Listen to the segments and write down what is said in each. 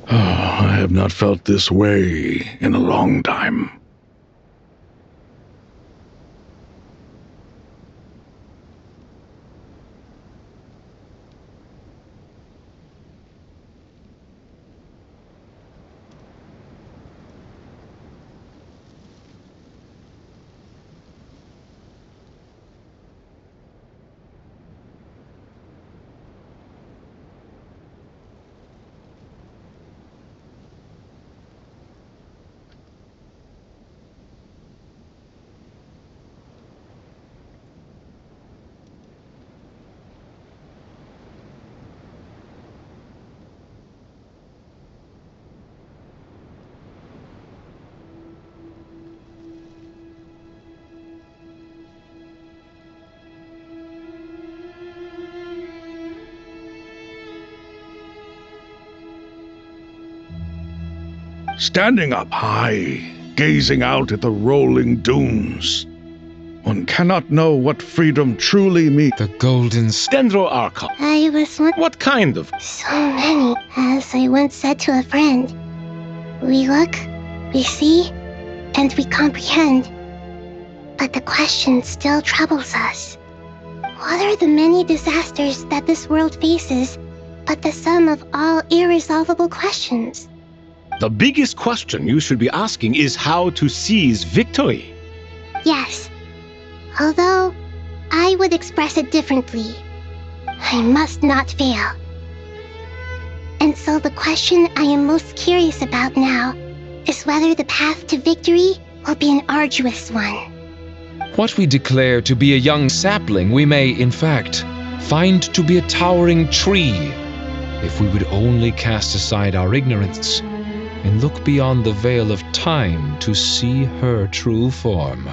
I have not felt this way in a long time. Standing up high, gazing out at the rolling dunes, one cannot know what freedom truly means. The golden Dendro Archon. I was one. What kind of? So many. As I once said to a friend, we look, we see, and we comprehend. But the question still troubles us. What are the many disasters that this world faces but the sum of all irresolvable questions? The biggest question you should be asking is how to seize victory. Yes. Although, I would express it differently. I must not fail. And so the question I am most curious about now is whether the path to victory will be an arduous one. What we declare to be a young sapling, we may, in fact, find to be a towering tree, if we would only cast aside our ignorance and look beyond the veil of time to see her true form.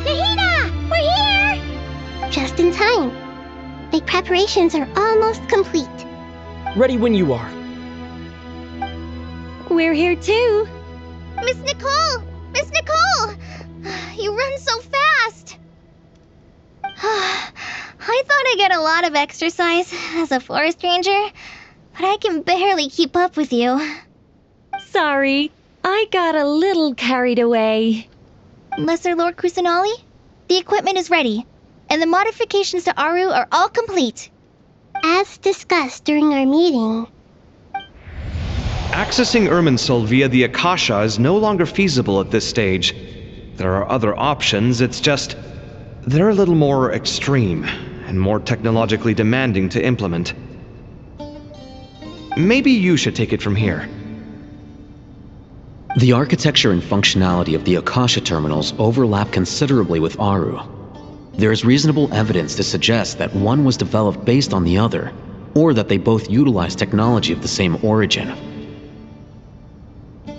Nahida! We're here! Just in time. The preparations are almost complete. Ready when you are. We're here too. Miss Nicole! Miss Nicole! You run so fast! I thought I'd get a lot of exercise as a forest ranger, but I can barely keep up with you. Sorry, I got a little carried away. Lesser Lord Kusanali, the equipment is ready, and the modifications to Aru are all complete. As discussed during our meeting, accessing Irminsul via the Akasha is no longer feasible at this stage. There are other options, it's just they're a little more extreme and more technologically demanding to implement. Maybe you should take it from here. The architecture and functionality of the Akasha terminals overlap considerably with Aru. There is reasonable evidence to suggest that one was developed based on the other, or that they both utilize technology of the same origin.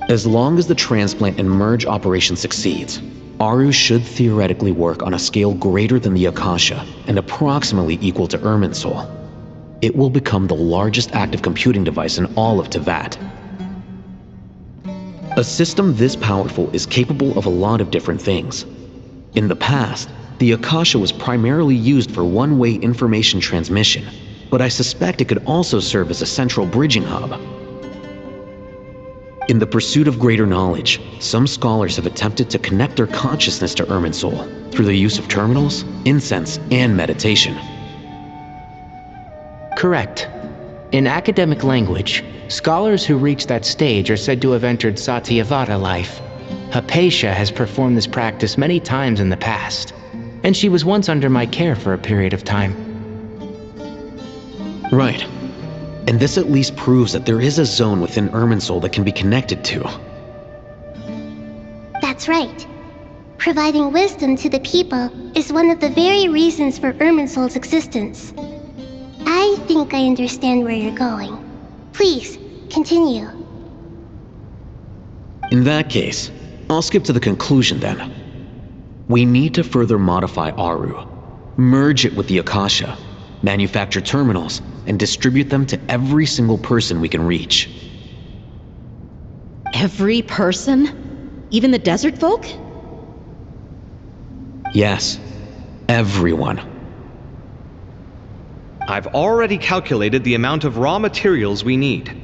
As long as the transplant and merge operation succeeds, Aru should theoretically work on a scale greater than the Akasha and approximately equal to Irminsul. It will become the largest active computing device in all of Teyvat. A system this powerful is capable of a lot of different things. In the past, the Akasha was primarily used for one-way information transmission, but I suspect it could also serve as a central bridging hub. In the pursuit of greater knowledge, some scholars have attempted to connect their consciousness to Irminsul through the use of terminals, incense, and meditation. Correct. In academic language, scholars who reach that stage are said to have entered Satyavata life. Hypatia has performed this practice many times in the past, and she was once under my care for a period of time. Right. And this at least proves that there is a zone within Irminsul that can be connected to. That's right. Providing wisdom to the people is one of the very reasons for Irminsul's existence. I think I understand where you're going. Please, continue. In that case, I'll skip to the conclusion then. We need to further modify Aru, merge it with the Akasha, manufacture terminals, and distribute them to every single person we can reach. Every person? Even the desert folk? Yes, everyone. I've already calculated the amount of raw materials we need.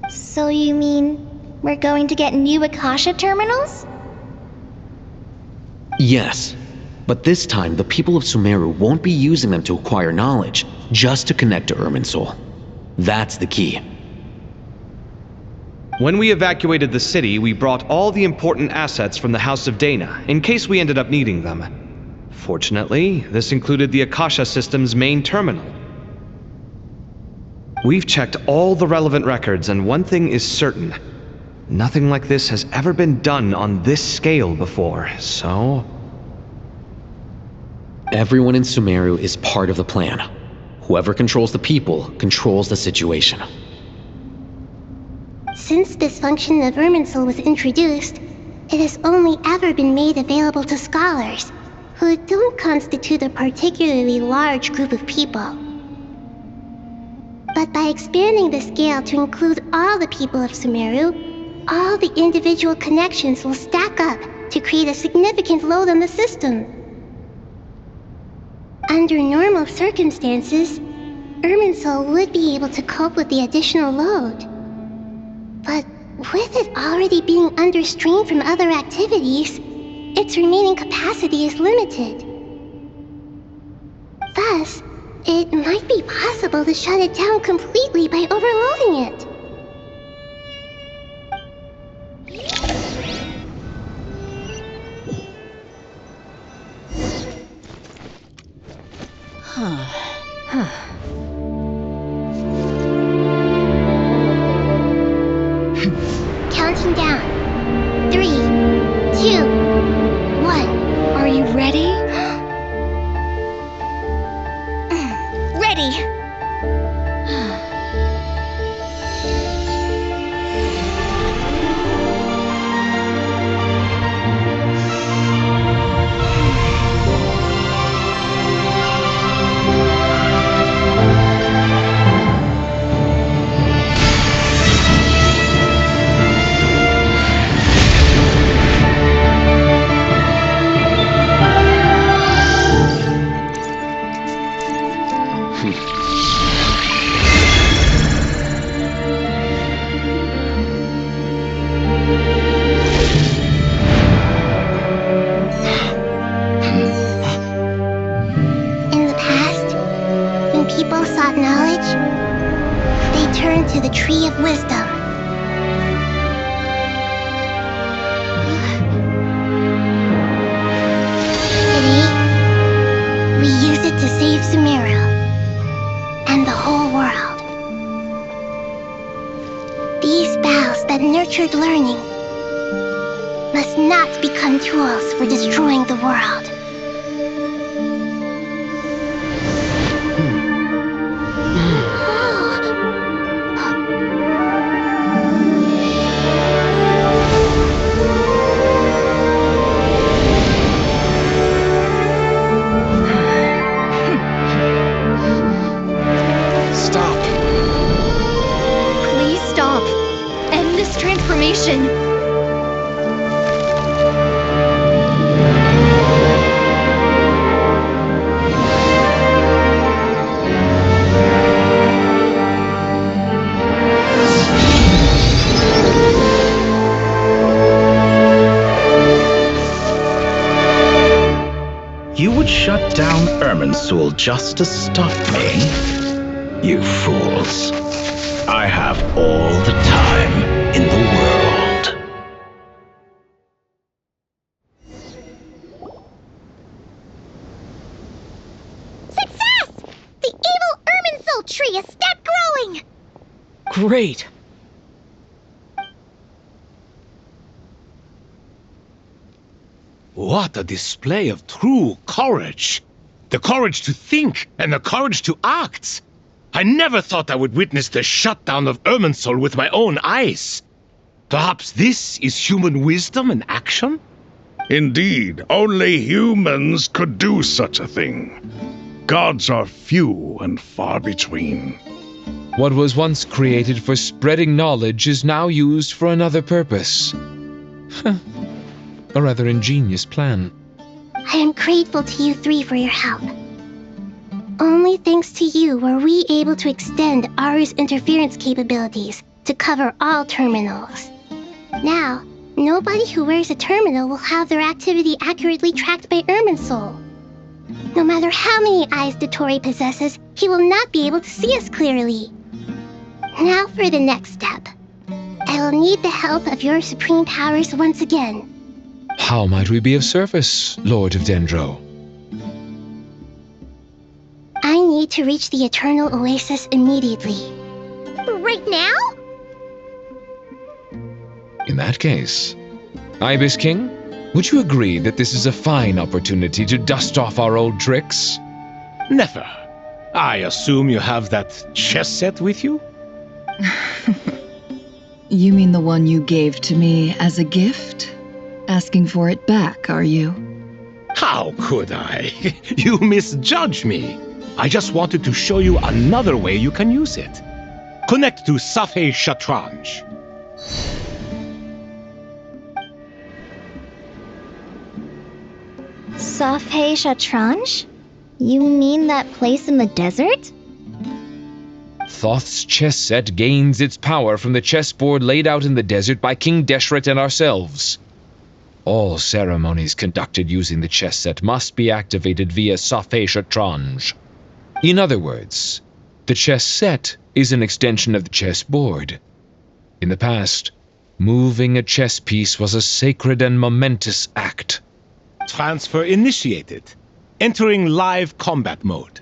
So you mean we're going to get new Akasha terminals? Yes, but this time the people of Sumeru won't be using them to acquire knowledge, just to connect to Irminsul. That's the key. When we evacuated the city, we brought all the important assets from the House of Dana, in case we ended up needing them. Fortunately, this included the Akasha system's main terminal. We've checked all the relevant records, and one thing is certain. Nothing like this has ever been done on this scale before, so... Everyone in Sumeru is part of the plan. Whoever controls the people controls the situation. Since this function of Irminsul was introduced, it has only ever been made available to scholars, who don't constitute a particularly large group of people. But by expanding the scale to include all the people of Sumeru, all the individual connections will stack up to create a significant load on the system. Under normal circumstances, Irminsul would be able to cope with the additional load. But with it already being under strain from other activities, its remaining capacity is limited. Thus, it might be possible to shut it down completely by overloading it. Counting down. 3, 2, 1. Are you ready? Ready! In the past, when people sought knowledge, they turned to the Tree of Wisdom. Today, we use it to save Sumeru and the whole world. These boughs that nurtured learning must not become tools for destroying the world. Stop. Please stop. End this transformation. You would shut down Irminsul just to stop me? You fools. I have all the time in the world. Success! The evil Irminsul tree has stopped growing! Great! What a display of true courage! The courage to think and the courage to act! I never thought I would witness the shutdown of Irminsul with my own eyes. Perhaps this is human wisdom in action? Indeed, only humans could do such a thing. Gods are few and far between. What was once created for spreading knowledge is now used for another purpose. A rather ingenious plan. I am grateful to you three for your help. Only thanks to you were we able to extend Aru's interference capabilities to cover all terminals. Now, nobody who wears a terminal will have their activity accurately tracked by Irminsul. No matter how many eyes Dottore possesses, he will not be able to see us clearly. Now for the next step. I will need the help of your supreme powers once again. How might we be of service, Lord of Dendro? I need to reach the Eternal Oasis immediately. Right now? In that case, Ibis King, would you agree that this is a fine opportunity to dust off our old tricks? Never. I assume you have that chess set with you? You mean the one you gave to me as a gift? Asking for it back, are you? How could I? You misjudge me. I just wanted to show you another way you can use it. Connect to Safei Shatranj. Safei Shatranj? You mean that place in the desert? Thoth's chess set gains its power from the chessboard laid out in the desert by King Deshret and ourselves. All ceremonies conducted using the chess set must be activated via Safei Shatranj. In other words, the chess set is an extension of the chessboard. In the past, moving a chess piece was a sacred and momentous act. Transfer initiated. Entering live combat mode.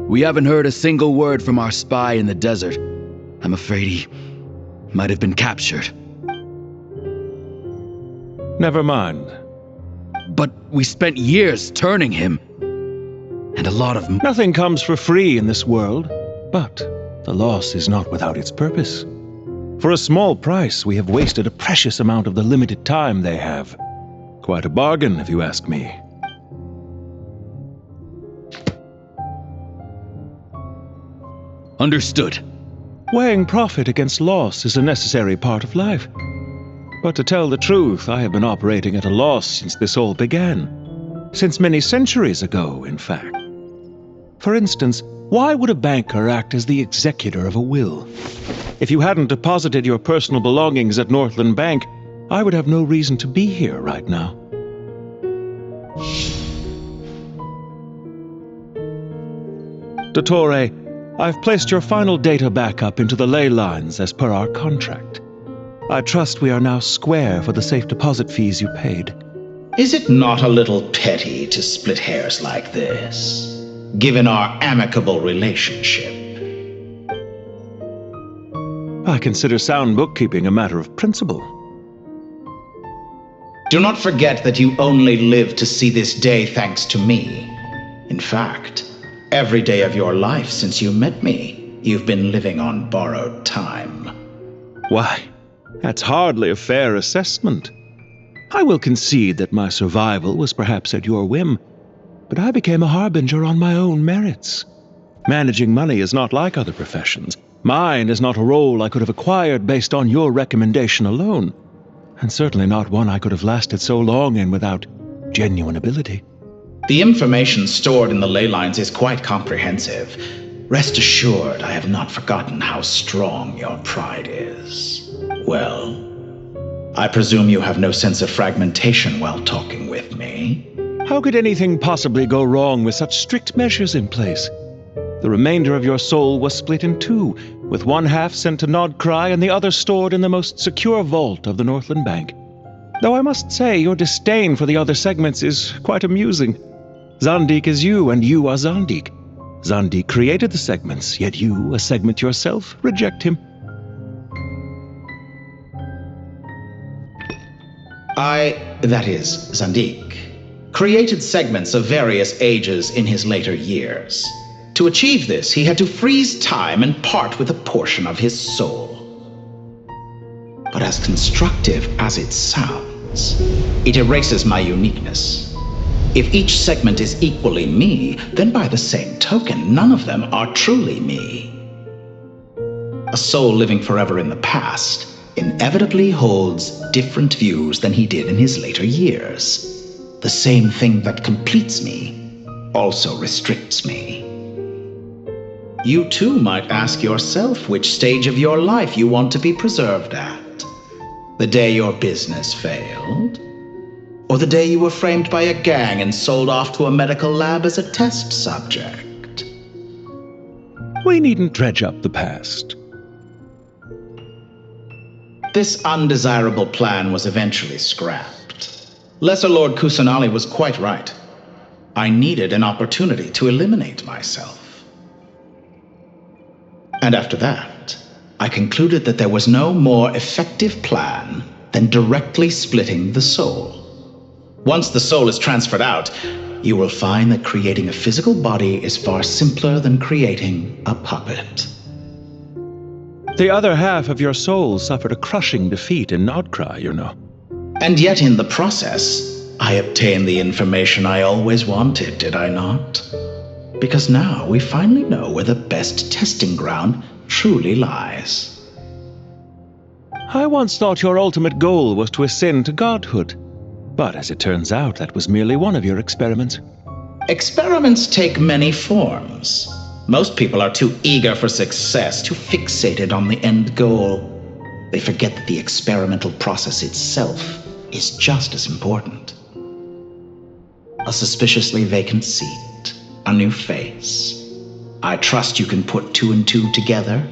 We haven't heard a single word from our spy in the desert. I'm afraid he might have been captured. Never mind. But we spent years turning him. And a lot of... Nothing comes for free in this world, but the loss is not without its purpose. For a small price, we have wasted a precious amount of the limited time they have. Quite a bargain, if you ask me. Understood. Weighing profit against loss is a necessary part of life. But to tell the truth, I have been operating at a loss since this all began. Since many centuries ago, in fact. For instance, why would a banker act as the executor of a will? If you hadn't deposited your personal belongings at Northland Bank, I would have no reason to be here right now. Dottore, I've placed your final data backup into the ley lines as per our contract. I trust we are now square for the safe deposit fees you paid. Is it not a little petty to split hairs like this, given our amicable relationship? I consider sound bookkeeping a matter of principle. Do not forget that you only live to see this day thanks to me. In fact, every day of your life since you met me, you've been living on borrowed time. Why, that's hardly a fair assessment. I will concede that my survival was perhaps at your whim, but I became a harbinger on my own merits. Managing money is not like other professions. Mine is not a role I could have acquired based on your recommendation alone, and certainly not one I could have lasted so long in without genuine ability. The information stored in the ley lines is quite comprehensive. Rest assured, I have not forgotten how strong your pride is. Well, I presume you have no sense of fragmentation while talking with me. How could anything possibly go wrong with such strict measures in place? The remainder of your soul was split in two, with one half sent to Nod-Krai and the other stored in the most secure vault of the Northland Bank. Though I must say your disdain for the other segments is quite amusing. Zandik is you, and you are Zandik. Zandik created the segments, yet you, a segment yourself, reject him. That is, Zandik, created segments of various ages in his later years. To achieve this, he had to freeze time and part with a portion of his soul. But as constructive as it sounds, it erases my uniqueness. If each segment is equally me, then by the same token, none of them are truly me. A soul living forever in the past inevitably holds different views than he did in his later years. The same thing that completes me also restricts me. You too might ask yourself which stage of your life you want to be preserved at. The day your business failed? Or the day you were framed by a gang and sold off to a medical lab as a test subject? We needn't dredge up the past. This undesirable plan was eventually scrapped. Lesser Lord Kusanali was quite right. I needed an opportunity to eliminate myself. And after that, I concluded that there was no more effective plan than directly splitting the soul. Once the soul is transferred out, you will find that creating a physical body is far simpler than creating a puppet. The other half of your soul suffered a crushing defeat in Nod-Krai, you know. And yet in the process, I obtained the information I always wanted, did I not? Because now we finally know where the best testing ground truly lies. I once thought your ultimate goal was to ascend to godhood. But as it turns out, that was merely one of your experiments. Experiments take many forms. Most people are too eager for success, too fixated on the end goal. They forget that the experimental process itself is just as important. A suspiciously vacant seat, a new face. I trust you can put two and two together.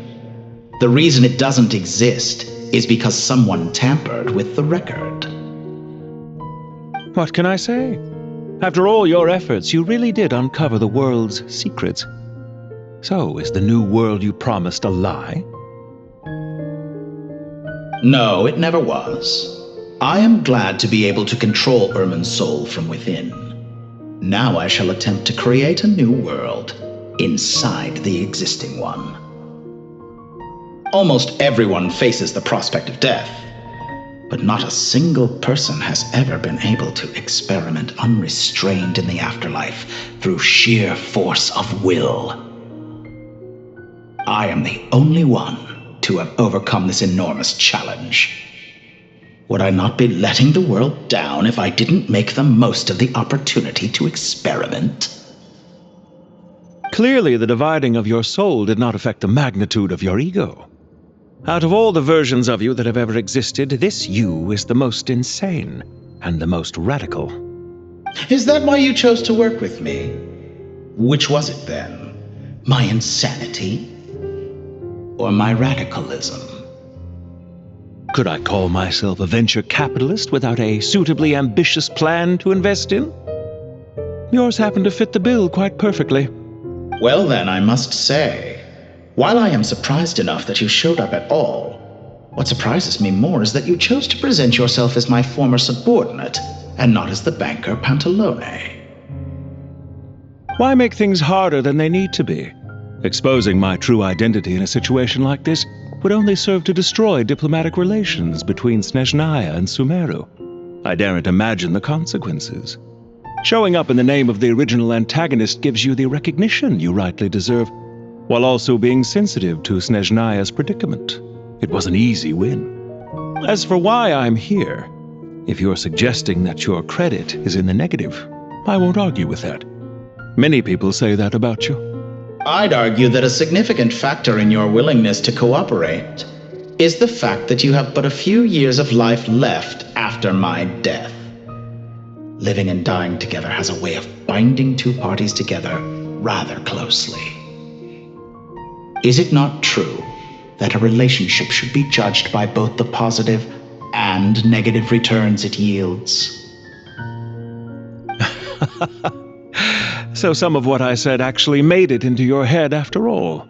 The reason it doesn't exist is because someone tampered with the record. What can I say? After all your efforts, you really did uncover the world's secrets. So, is the new world you promised a lie? No, it never was. I am glad to be able to control Irmin's soul from within. Now I shall attempt to create a new world inside the existing one. Almost everyone faces the prospect of death, but not a single person has ever been able to experiment unrestrained in the afterlife through sheer force of will. I am the only one to have overcome this enormous challenge. Would I not be letting the world down if I didn't make the most of the opportunity to experiment? Clearly, the dividing of your soul did not affect the magnitude of your ego. Out of all the versions of you that have ever existed, this you is the most insane and the most radical. Is that why you chose to work with me? Which was it then? My insanity? Or my radicalism? Could I call myself a venture capitalist without a suitably ambitious plan to invest in? Yours happened to fit the bill quite perfectly. Well then, I must say, while I am surprised enough that you showed up at all, what surprises me more is that you chose to present yourself as my former subordinate, and not as the banker Pantalone. Why make things harder than they need to be? Exposing my true identity in a situation like this would only serve to destroy diplomatic relations between Snezhnaya and Sumeru. I daren't imagine the consequences. Showing up in the name of the original antagonist gives you the recognition you rightly deserve, while also being sensitive to Snezhnaya's predicament. It was an easy win. As for why I'm here, if you're suggesting that your credit is in the negative, I won't argue with that. Many people say that about you. I'd argue that a significant factor in your willingness to cooperate is the fact that you have but a few years of life left after my death. Living and dying together has a way of binding two parties together rather closely. Is it not true that a relationship should be judged by both the positive and negative returns it yields? So some of what I said actually made it into your head after all.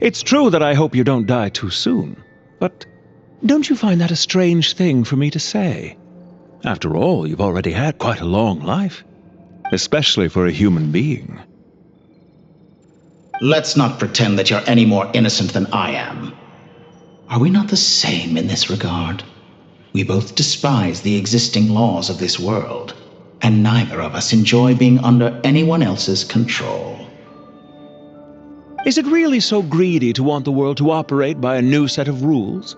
It's true that I hope you don't die too soon, but don't you find that a strange thing for me to say? After all, you've already had quite a long life, especially for a human being. Let's not pretend that you're any more innocent than I am. Are we not the same in this regard? We both despise the existing laws of this world, and neither of us enjoy being under anyone else's control. Is it really so greedy to want the world to operate by a new set of rules?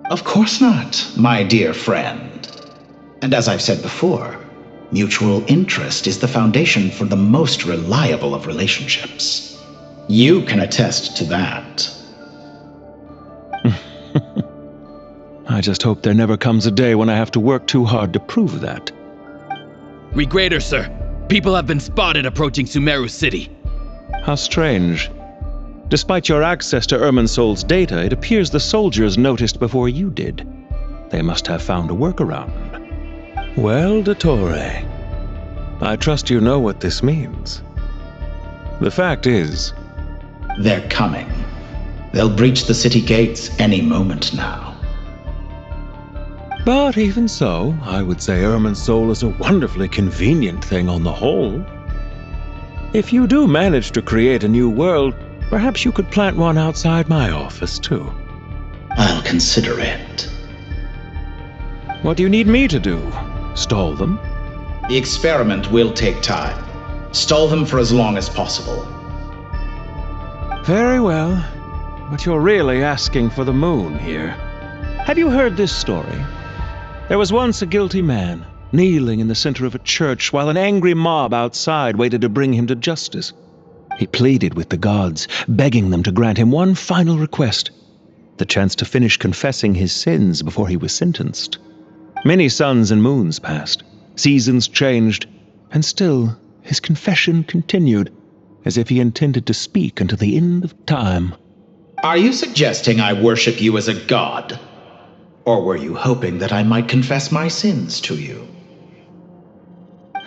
Of course not, my dear friend. And as I've said before, mutual interest is the foundation for the most reliable of relationships. You can attest to that. I just hope there never comes a day when I have to work too hard to prove that. Regrader, sir. People have been spotted approaching Sumeru City. How strange. Despite your access to Irminsol's data, it appears the soldiers noticed before you did. They must have found a workaround. Well, Dottore, I trust you know what this means. The fact is... They're coming. They'll breach the city gates any moment now. But even so, I would say Irminsol is a wonderfully convenient thing on the whole. If you do manage to create a new world, perhaps you could plant one outside my office, too. I'll consider it. What do you need me to do? Stall them? The experiment will take time. Stall them for as long as possible. Very well. But you're really asking for the moon here. Have you heard this story? There was once a guilty man, kneeling in the center of a church while an angry mob outside waited to bring him to justice. He pleaded with the gods, begging them to grant him one final request, the chance to finish confessing his sins before he was sentenced. Many suns and moons passed, seasons changed, and still his confession continued, as if he intended to speak until the end of time. Are you suggesting I worship you as a god? Or were you hoping that I might confess my sins to you?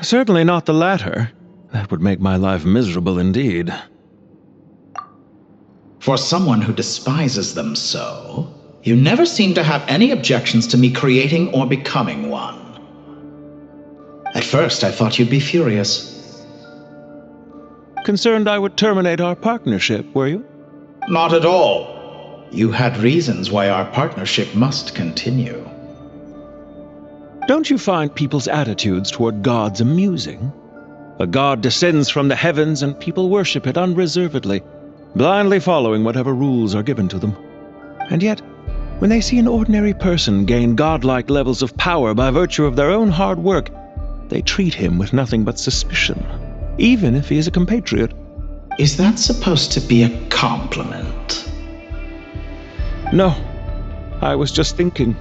Certainly not the latter. That would make my life miserable indeed. For someone who despises them so, you never seem to have any objections to me creating or becoming one. At first, I thought you'd be furious. Concerned I would terminate our partnership, were you? Not at all. You had reasons why our partnership must continue. Don't you find people's attitudes toward gods amusing? A god descends from the heavens and people worship it unreservedly, blindly following whatever rules are given to them. And yet, when they see an ordinary person gain godlike levels of power by virtue of their own hard work, they treat him with nothing but suspicion, even if he is a compatriot. Is that supposed to be a compliment? No, I was just thinking.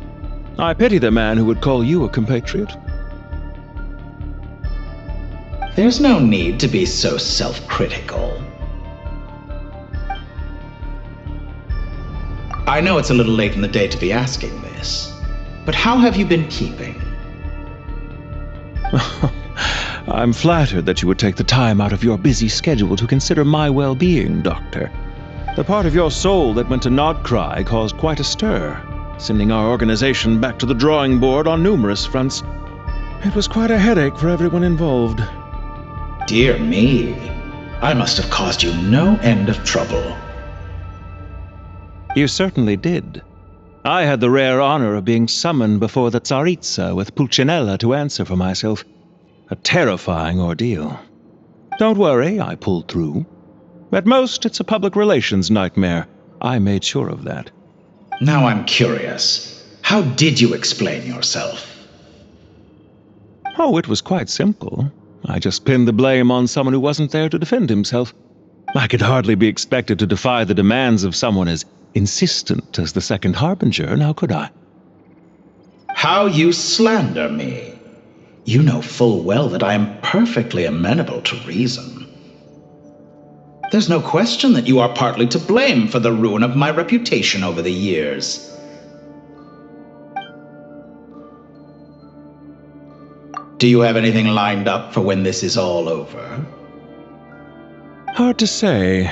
I pity the man who would call you a compatriot. There's no need to be so self-critical. I know it's a little late in the day to be asking this, but how have you been keeping? I'm flattered that you would take the time out of your busy schedule to consider my well-being, Doctor. The part of your soul that went to Nod-Krai caused quite a stir, sending our organization back to the drawing board on numerous fronts. It was quite a headache for everyone involved. Dear me, I must have caused you no end of trouble. You certainly did. I had the rare honor of being summoned before the Tsaritsa with Pulcinella to answer for myself. A terrifying ordeal. Don't worry, I pulled through. At most, it's a public relations nightmare. I made sure of that. Now I'm curious. How did you explain yourself? Oh, it was quite simple. I just pinned the blame on someone who wasn't there to defend himself. I could hardly be expected to defy the demands of someone as insistent as the second harbinger, now could I? How you slander me. You know full well that I am perfectly amenable to reason. There's no question that you are partly to blame for the ruin of my reputation over the years. Do you have anything lined up for when this is all over? Hard to say.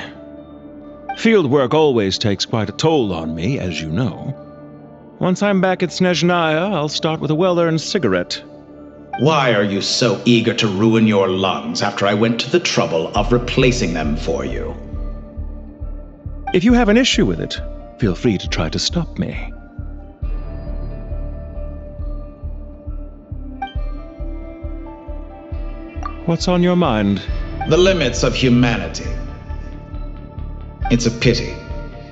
Field work always takes quite a toll on me, as you know. Once I'm back at Snezhnaya, I'll start with a well-earned cigarette. Why are you so eager to ruin your lungs after I went to the trouble of replacing them for you? If you have an issue with it, feel free to try to stop me. What's on your mind? The limits of humanity. It's a pity.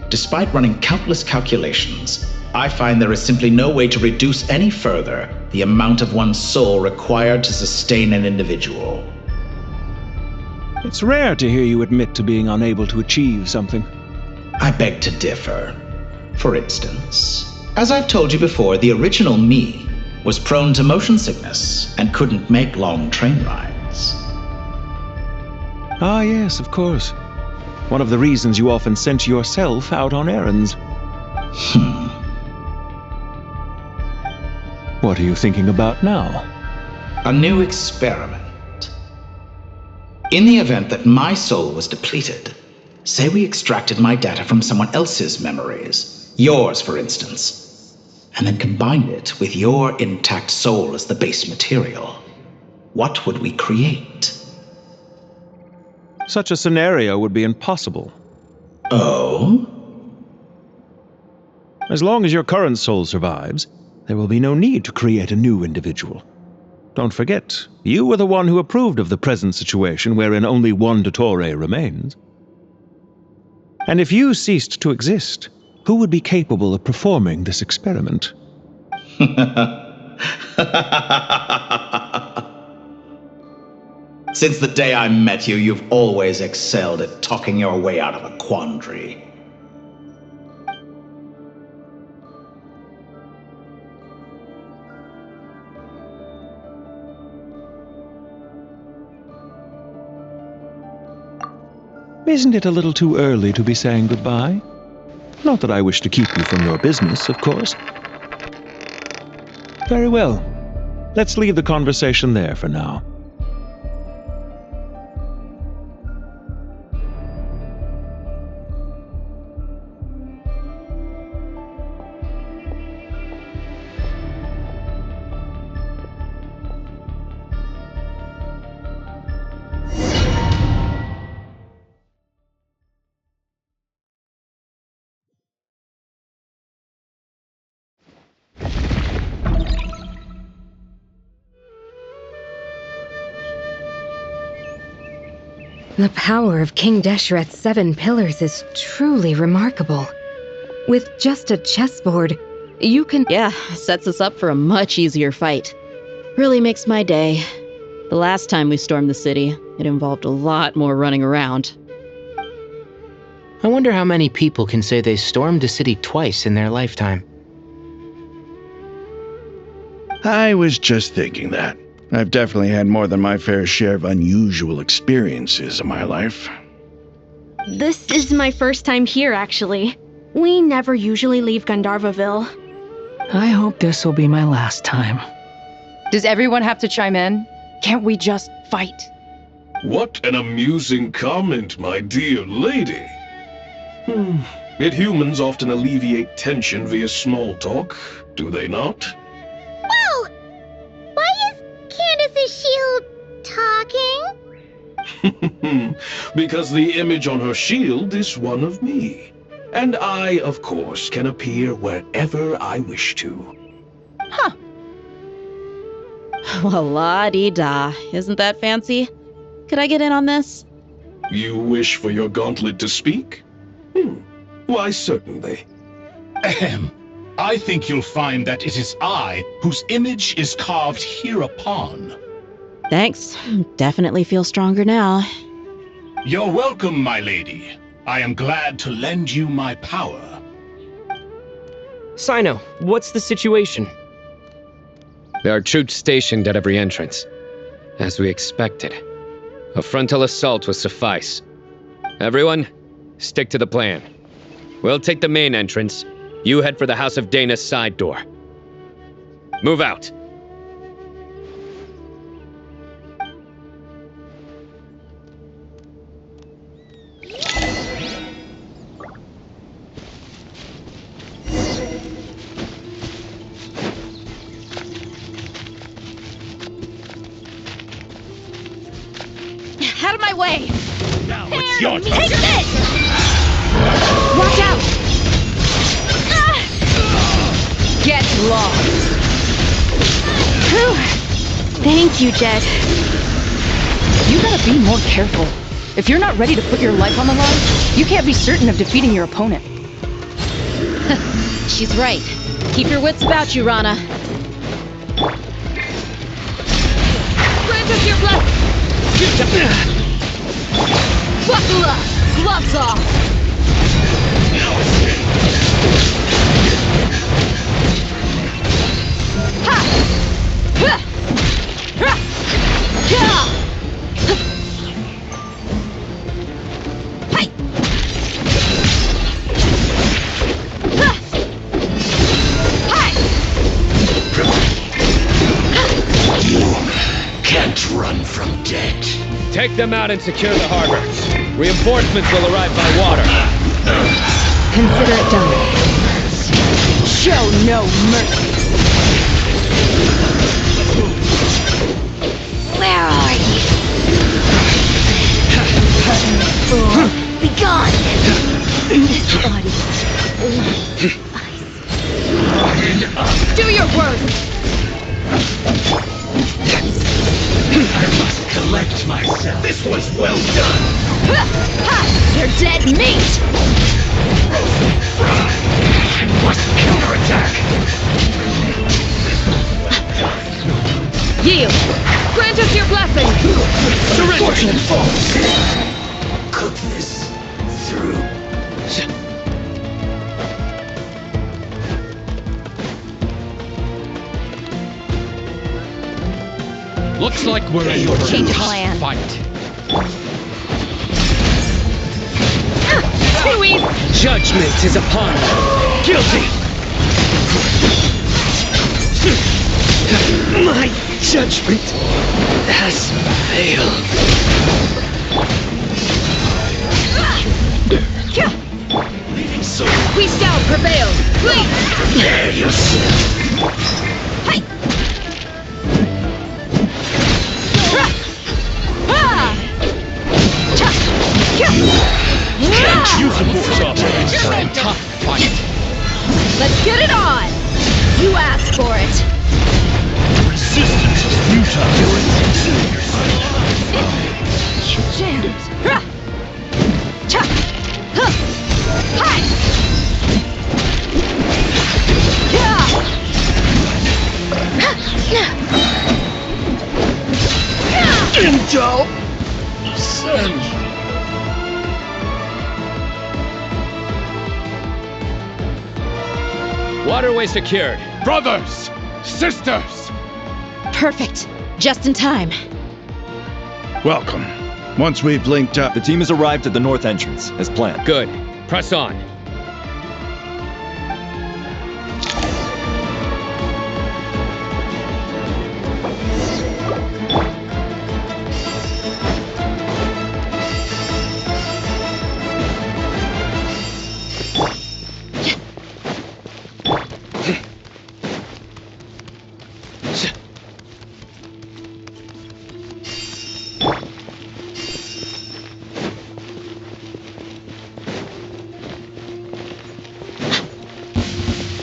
Despite running countless calculations, I find there is simply no way to reduce any further the amount of one's soul required to sustain an individual. It's rare to hear you admit to being unable to achieve something. I beg to differ. For instance, as I've told you before, the original me was prone to motion sickness and couldn't make long train rides. Ah, yes, of course. One of the reasons you often sent yourself out on errands. What are you thinking about now? A new experiment. In the event that my soul was depleted, say we extracted my data from someone else's memories, yours for instance, and then combined it with your intact soul as the base material, what would we create? Such a scenario would be impossible. Oh? As long as your current soul survives, there will be no need to create a new individual. Don't forget, you were the one who approved of the present situation wherein only one Dottore remains. And if you ceased to exist, who would be capable of performing this experiment? Since the day I met you, you've always excelled at talking your way out of a quandary. Isn't it a little too early to be saying goodbye? Not that I wish to keep you from your business, of course. Very well. Let's leave the conversation there for now. The power of King Deshret's 7 pillars is truly remarkable. With just a chessboard, you can— Yeah, sets us up for a much easier fight. Really makes my day. The last time we stormed the city, it involved a lot more running around. I wonder how many people can say they stormed a city twice in their lifetime. I was just thinking that. I've definitely had more than my fair share of unusual experiences in my life. This is my first time here, actually. We never usually leave Gandharvaville. I hope this will be my last time. Does everyone have to chime in? Can't we just fight? What an amusing comment, my dear lady. Yet humans often alleviate tension via small talk, do they not? Whoa! Why is Candace's shield talking? Because the image on her shield is one of me. And I, of course, can appear wherever I wish to. Huh. Well, la-dee-da. Isn't that fancy? Could I get in on this? You wish for your gauntlet to speak? Why, certainly. Ahem. I think you'll find that it is I whose image is carved hereupon. Thanks. Definitely feel stronger now. You're welcome, my lady. I am glad to lend you my power. Sino, what's the situation? There are troops stationed at every entrance. As we expected. A frontal assault will suffice. Everyone, stick to the plan. We'll take the main entrance. You head for the House of Dana's side door. Move out. my way! Now it's your turn! Take this! Watch out! Get lost! Whew. Thank you, Jed. You gotta be more careful. If you're not ready to put your life on the line, you can't be certain of defeating your opponent. She's right. Keep your wits about you, Rana. Grant us your blessing! Buckle up! Gloves off! Ha! Ha! Ha! Ha! Hi! Ha! Hi! You can't run from death. Take them out and secure the harbor. Reinforcements will arrive by water. Consider it done. Show no mercy! Where are you? Be gone! This body. Do your worst! I must collect myself. This was well done. You're dead meat! Frozen fry. I must counterattack. Yield! Grant us your blessing! Surrender. Cook this through. Looks like we're in for a Change of tough plan. fight. Too easy! Judgment is upon you. Guilty. My judgment has failed. Leaving so. We shall prevail! Please! Prepare yourself. Can't use the force operation. Tough fight. Let's get it on! You asked for it! Resistance is futile. Jams! Cha! Hi! Indulge! Send. Waterway secured. Brothers! Sisters! Perfect. Just in time. Welcome. Once we've linked up, The team has arrived at the north entrance, as planned. Good. Press on.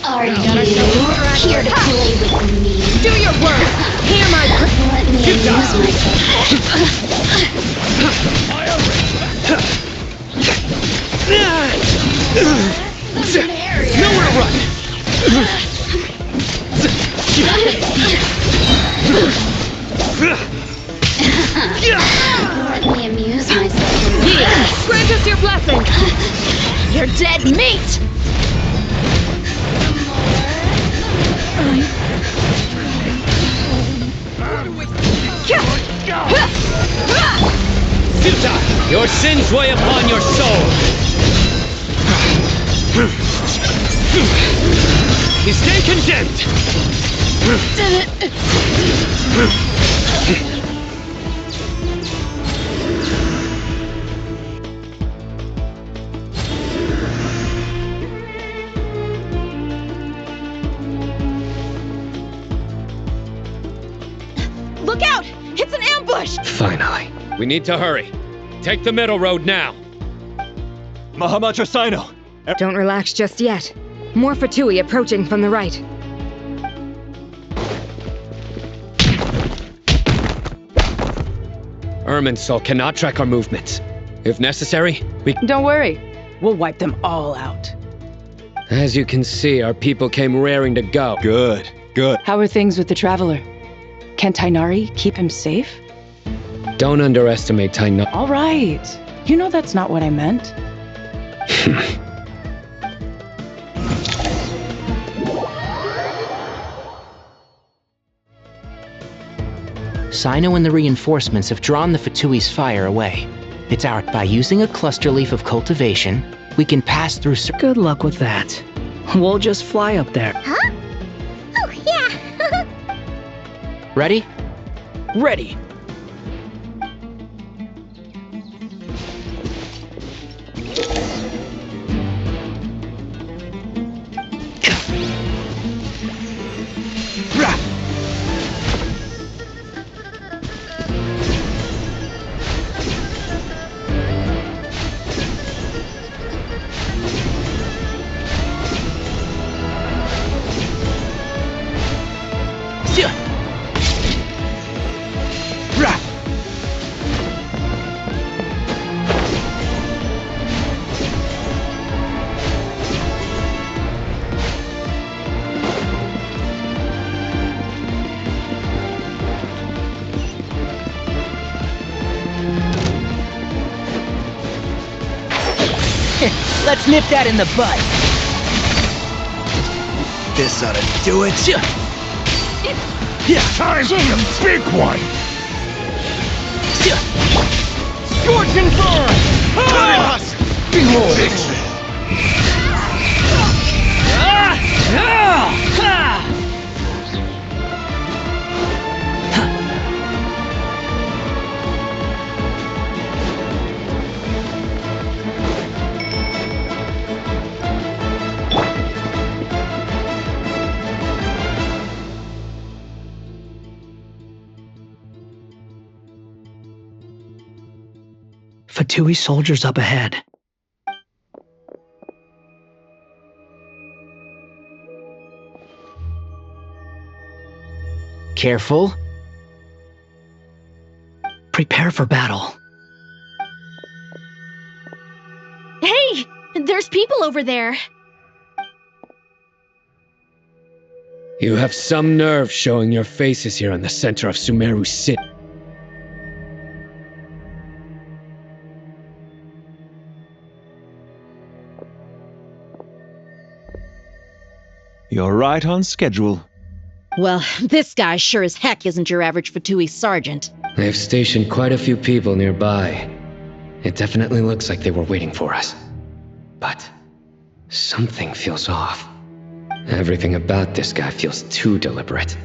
Are you here to play with me? Do your work! Hear my Let me amuse Nowhere to run! Let me amuse myself. Grant us your blessing! You're dead meat! Futile! Your sins weigh upon your soul! You stay condemned! Look out! It's an ambush! Finally. We need to hurry. Take the middle road now. Mahamatra Sino! Don't relax just yet. More Fatui approaching from the right. Irminsul cannot track our movements. If necessary, we... Don't worry. We'll wipe them all out. As you can see, our people came raring to go. Good, good. How are things with the Traveler? Can Tainari keep him safe? Don't underestimate Tainari. All right. You know that's not what I meant. Sino and the reinforcements have drawn the Fatui's fire away. It's out. By using a cluster leaf of cultivation, we can pass through... Good luck with that. We'll just fly up there. Huh? Oh, yeah! Ready? Ready! Let's nip that in the bud. This ought to do it. Time for the big one! Scorch and burn! Behold! Fatui soldiers up ahead. Careful. Prepare for battle. Hey! There's people over there. You have some nerve showing your faces here in the center of Sumeru City. You're right on schedule. Well, this guy sure as heck isn't your average Fatui sergeant. They've stationed quite a few people nearby. It definitely looks like they were waiting for us. But something feels off. Everything about this guy feels too deliberate.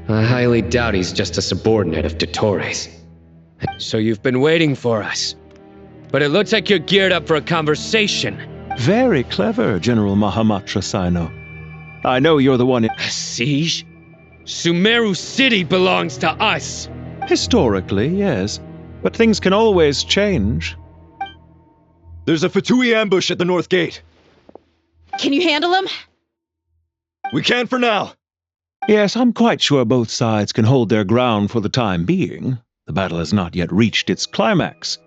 I highly doubt he's just a subordinate of Dottores. So you've been waiting for us. But it looks like you're geared up for a conversation. Very clever, General Mahamatra Sino. I know you're the one... A siege? Sumeru City belongs to us! Historically, yes. But things can always change. There's a Fatui ambush at the north gate. Can you handle him? We can for now. Yes, I'm quite sure both sides can hold their ground for the time being. The battle has not yet reached its climax.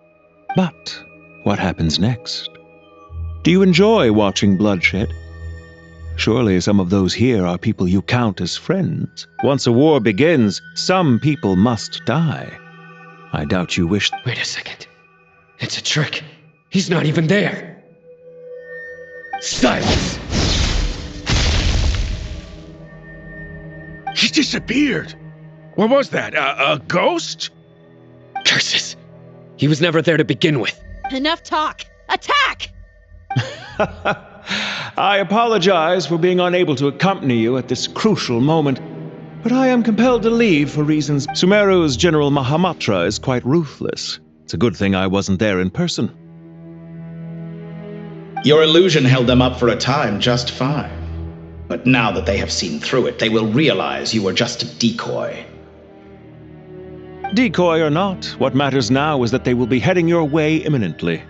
But what happens next? Do you enjoy watching bloodshed? Surely some of those here are people you count as friends. Once a war begins, some people must die. I doubt you wish... Wait a second. It's a trick. He's not even there. Silence! He disappeared! What was that? A ghost? Curses! He was never there to begin with. Enough talk! Attack! I apologize for being unable to accompany you at this crucial moment, but I am compelled to leave for reasons. Sumeru's General Mahamatra is quite ruthless. It's a good thing I wasn't there in person. Your illusion held them up for a time just fine. But now that they have seen through it, they will realize you were just a decoy. Decoy or not, what matters now is that they will be heading your way imminently.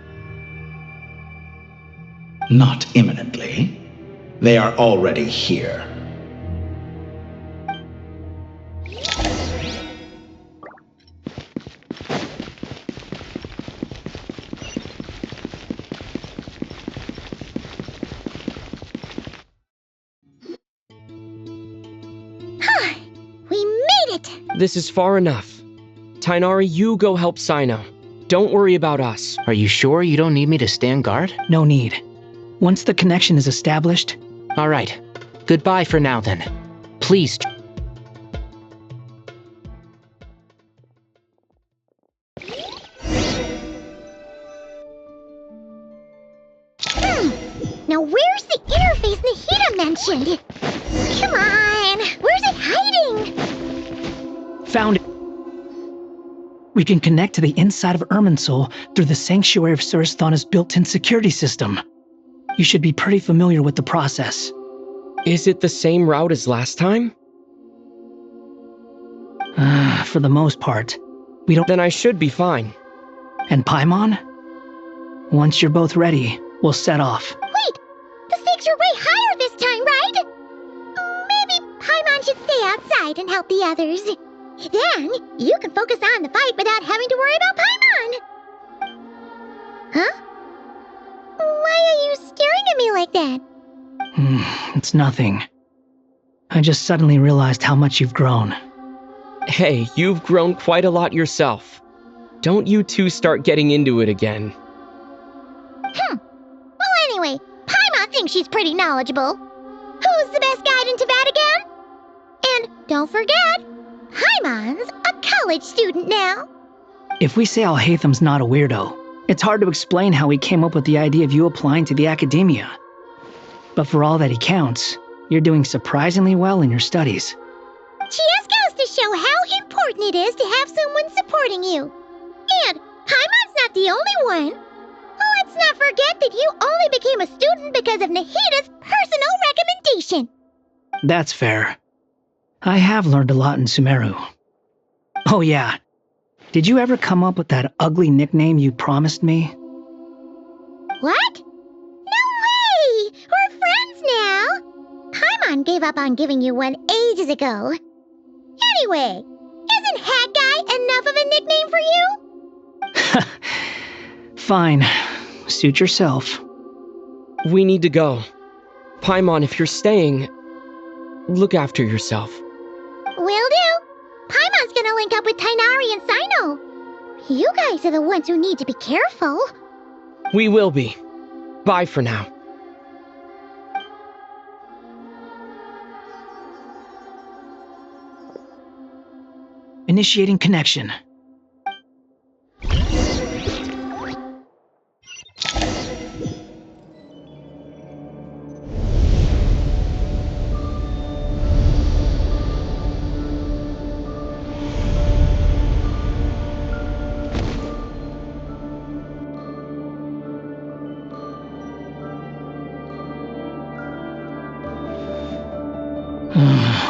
Not imminently. They are already here. We made it! This is far enough. Tainari, you go help Sino. Don't worry about us. Are you sure you don't need me to stand guard? No need. Once the connection is established... All right. Goodbye for now, then. Please... Now where's the interface Nahida mentioned? Come on! Where's it hiding? Found it. We can connect to the inside of Irminsul through the Sanctuary of Surasthana's built-in security system. You should be pretty familiar with the process. Is it the same route as last time? For the most part. We don't... Then I should be fine. And Paimon? Once you're both ready, we'll set off. Wait! The stakes are way higher this time, right? Maybe Paimon should stay outside and help the others. Then, you can focus on the fight without having to worry about Paimon. Huh? Why are you staring at me like that? It's nothing. I just suddenly realized how much you've grown. Hey, you've grown quite a lot yourself. Don't you two start getting into it again. Well, anyway, Paimon thinks she's pretty knowledgeable. Who's the best guide in Teyvat again? And don't forget, Paimon's a college student now. If we say Alhatham's not a weirdo, it's hard to explain how he came up with the idea of you applying to the academia. But for all that he counts, you're doing surprisingly well in your studies. Just goes to show how important it is to have someone supporting you. And Paimon's not the only one. Let's not forget that you only became a student because of Nahida's personal recommendation. That's fair. I have learned a lot in Sumeru. Oh yeah, did you ever come up with that ugly nickname you promised me? What? No way! We're friends now! Paimon gave up on giving you one ages ago. Anyway, isn't Hat Guy enough of a nickname for you? Fine. Suit yourself. We need to go. Paimon, if you're staying, look after yourself. Will do. Paimon's gonna link up with Tainari and Sino. You guys are the ones who need to be careful. We will be. Bye for now. Initiating connection.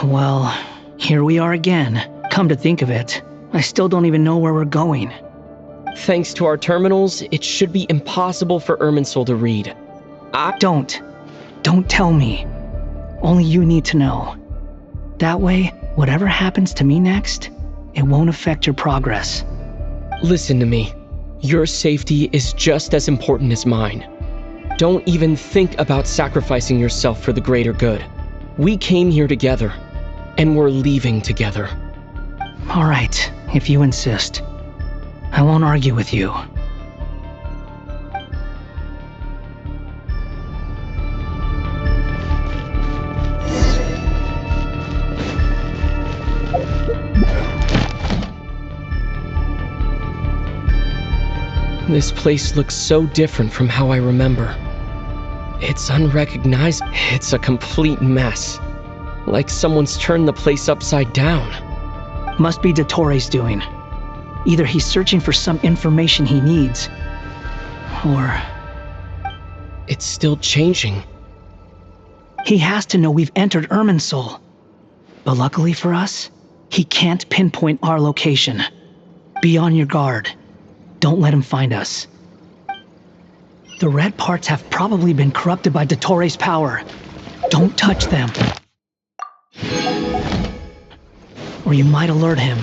Well, here we are again. Come to think of it, I still don't even know where we're going. Thanks to our terminals, it should be impossible for Irminsul to read. Don't tell me. Only you need to know. That way, whatever happens to me next, it won't affect your progress. Listen to me. Your safety is just as important as mine. Don't even think about sacrificing yourself for the greater good. We came here together, and we're leaving together. All right, if you insist. I won't argue with you. This place looks so different from how I remember. It's unrecognizable. It's a complete mess. Like someone's turned the place upside down. Must be Dottore's doing. Either he's searching for some information he needs, or... It's still changing. He has to know we've entered Irminsul. But luckily for us, he can't pinpoint our location. Be on your guard. Don't let him find us. The red parts have probably been corrupted by Dottore power. Don't touch them. Or you might alert him.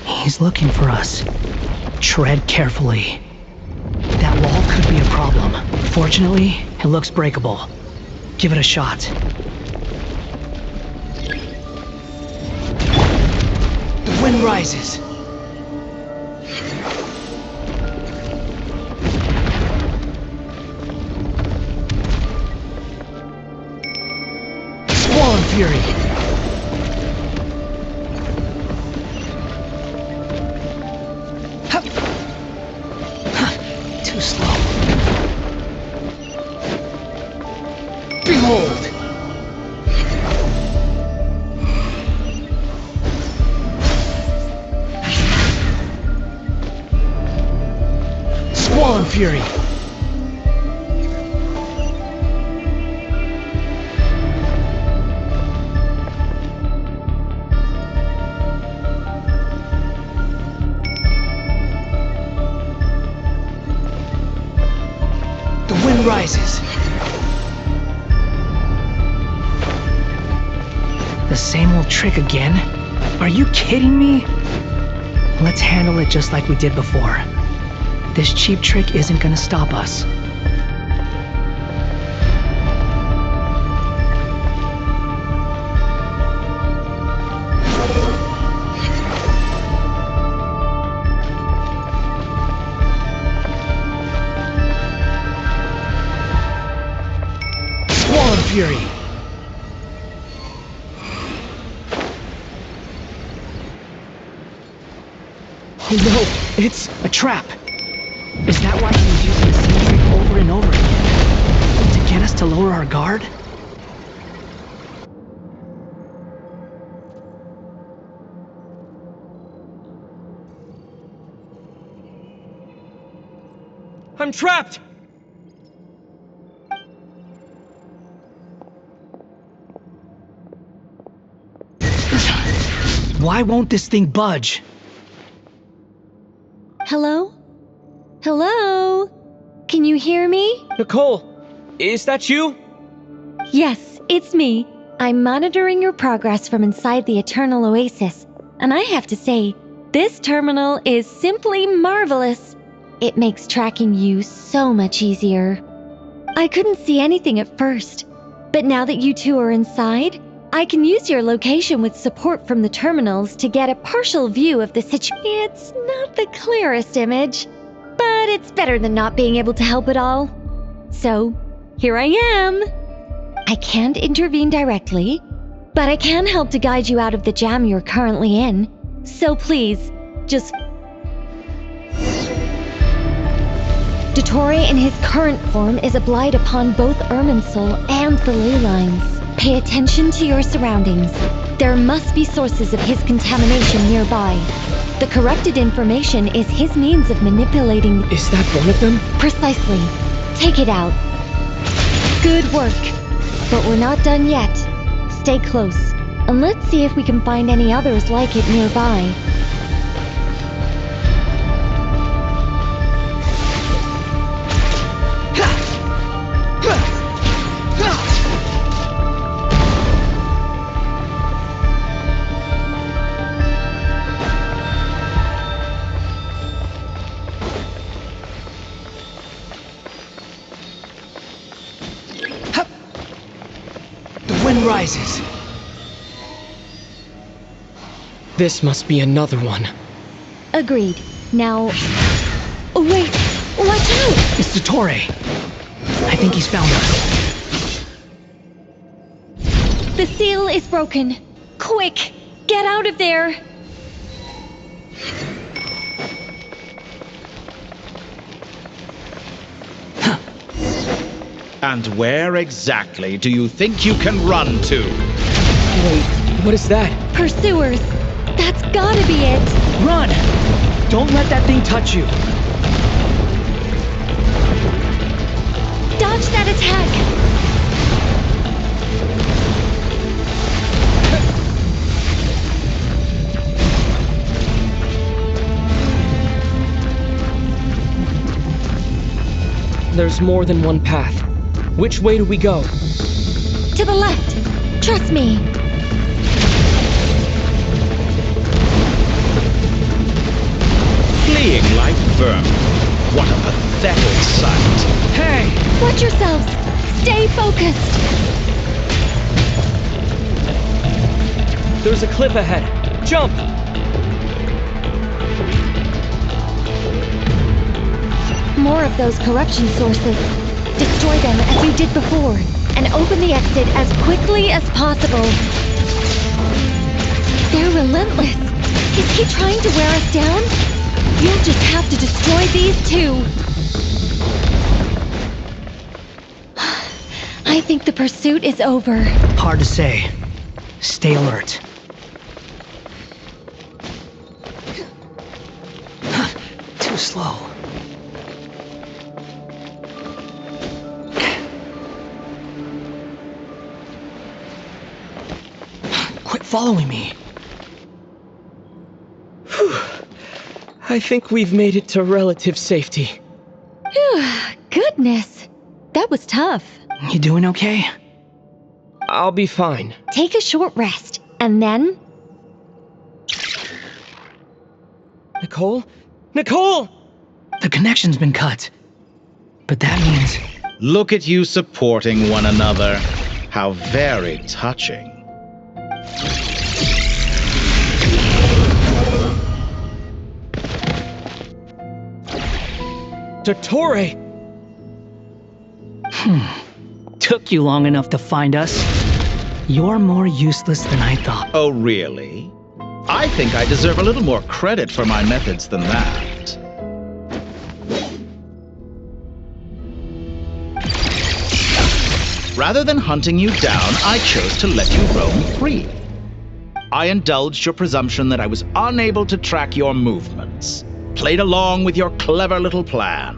He's looking for us. Tread carefully. That wall could be a problem. Fortunately, it looks breakable. Give it a shot. The wind rises. Squall and Fury. Too slow. Behold! Squall and Fury. The wind rises. The same old trick again? Are you kidding me? Let's handle it just like we did before. This cheap trick isn't gonna stop us. Squall and Fury. Oh no, it's a trap. Is that why he was using the same trick over and over again? To get us to lower our guard? I'm trapped! Why won't this thing budge? Hello? Hello? Can you hear me? Nicole, is that you? Yes, it's me. I'm monitoring your progress from inside the Eternal Oasis, and I have to say, this terminal is simply marvelous. It makes tracking you so much easier. I couldn't see anything at first, but now that you two are inside, I can use your location with support from the terminals to get a partial view of the situation. It's not the clearest image, but it's better than not being able to help at all. So, here I am. I can't intervene directly, but I can help to guide you out of the jam you're currently in. So please, just... Dottore in his current form is a blight upon both Irminsul and the ley lines. Pay attention to your surroundings. There must be sources of his contamination nearby. The corrupted information is his means of manipulating... Is that one of them? Precisely. Take it out. Good work. But we're not done yet. Stay close, and let's see if we can find any others like it nearby. Rises. This must be another one. Agreed. Now... Oh, wait! Watch out! It's Dottore. I think he's found us. The seal is broken. Quick! Get out of there! And where exactly do you think you can run to? Wait, what is that? Pursuers! That's gotta be it! Run! Don't let that thing touch you! Dodge that attack! There's more than one path. Which way do we go? To the left. Trust me. Fleeing like vermin. What a pathetic sight. Hey! Watch yourselves. Stay focused. There's a cliff ahead. Jump! More of those corruption sources. Destroy them as you did before, and open the exit as quickly as possible. They're relentless. Is he trying to wear us down? You'll just have to destroy these too. I think the pursuit is over. Hard to say. Stay alert. Too slow. Quit following me. I think we've made it to relative safety. Goodness. That was tough. You doing okay? I'll be fine. Take a short rest, and then... Nicole? Nicole! The connection's been cut. But that means... Look at you supporting one another. How very touching. Dottore! Took you long enough to find us. You're more useless than I thought. Oh, really? I think I deserve a little more credit for my methods than that. Rather than hunting you down, I chose to let you roam free. I indulged your presumption that I was unable to track your movements, played along with your clever little plan.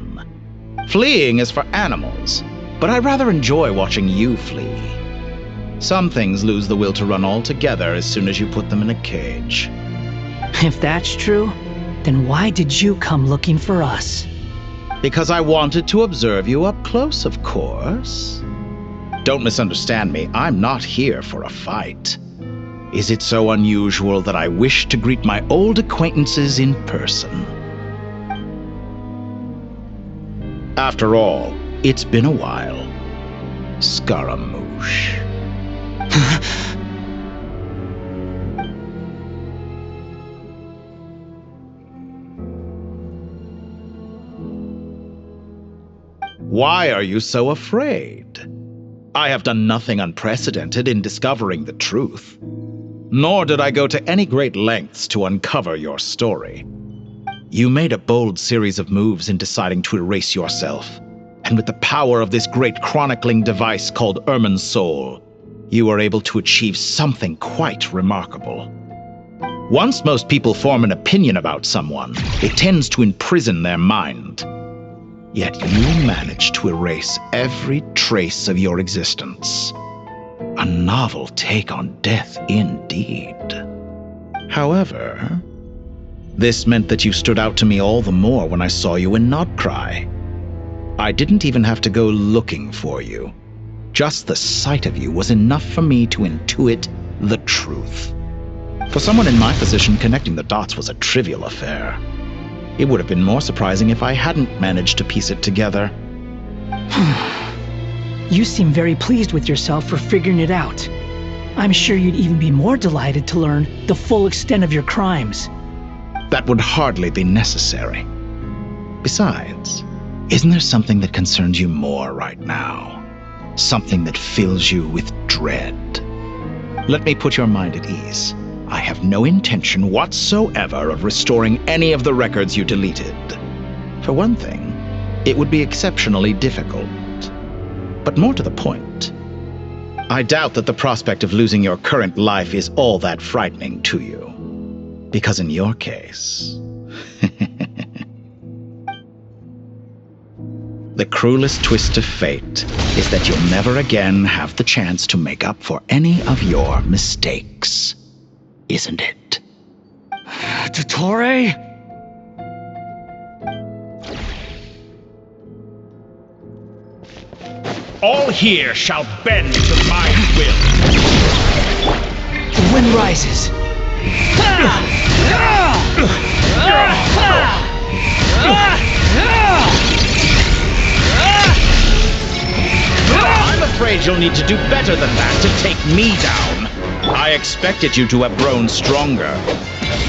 Fleeing is for animals, but I rather enjoy watching you flee. Some things lose the will to run altogether as soon as you put them in a cage. If that's true, then why did you come looking for us? Because I wanted to observe you up close, of course. Don't misunderstand me, I'm not here for a fight. Is it so unusual that I wish to greet my old acquaintances in person? After all, it's been a while. Scaramouche. Why are you so afraid? I have done nothing unprecedented in discovering the truth. Nor did I go to any great lengths to uncover your story. You made a bold series of moves in deciding to erase yourself, and with the power of this great chronicling device called Irminsul, you were able to achieve something quite remarkable. Once most people form an opinion about someone, it tends to imprison their mind. Yet you managed to erase every trace of your existence. A novel take on death indeed. However, this meant that you stood out to me all the more when I saw you in Nod-Krai. I didn't even have to go looking for you. Just the sight of you was enough for me to intuit the truth. For someone in my position, connecting the dots was a trivial affair. It would have been more surprising if I hadn't managed to piece it together. You seem very pleased with yourself for figuring it out. I'm sure you'd even be more delighted to learn the full extent of your crimes. That would hardly be necessary. Besides, isn't there something that concerns you more right now? Something that fills you with dread? Let me put your mind at ease. I have no intention whatsoever of restoring any of the records you deleted. For one thing, it would be exceptionally difficult. But more to the point, I doubt that the prospect of losing your current life is all that frightening to you. Because in your case, the cruelest twist of fate is that you'll never again have the chance to make up for any of your mistakes. Isn't it? Dottore? All here shall bend to my will. The wind rises. I'm afraid you'll need to do better than that to take me down. I expected you to have grown stronger.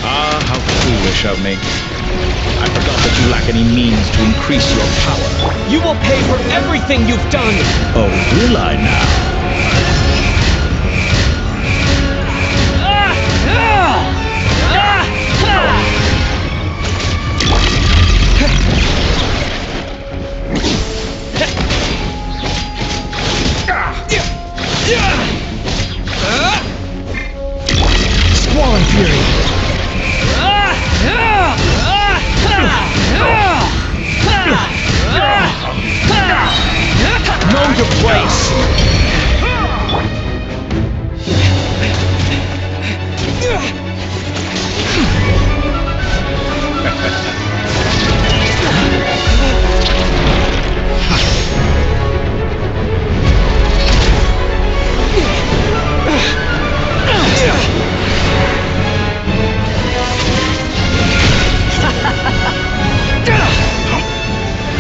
Ah, how foolish of me. I forgot that you lack any means to increase your power. You will pay for everything you've done! Oh, will I now? Squallen Fury! Know your place!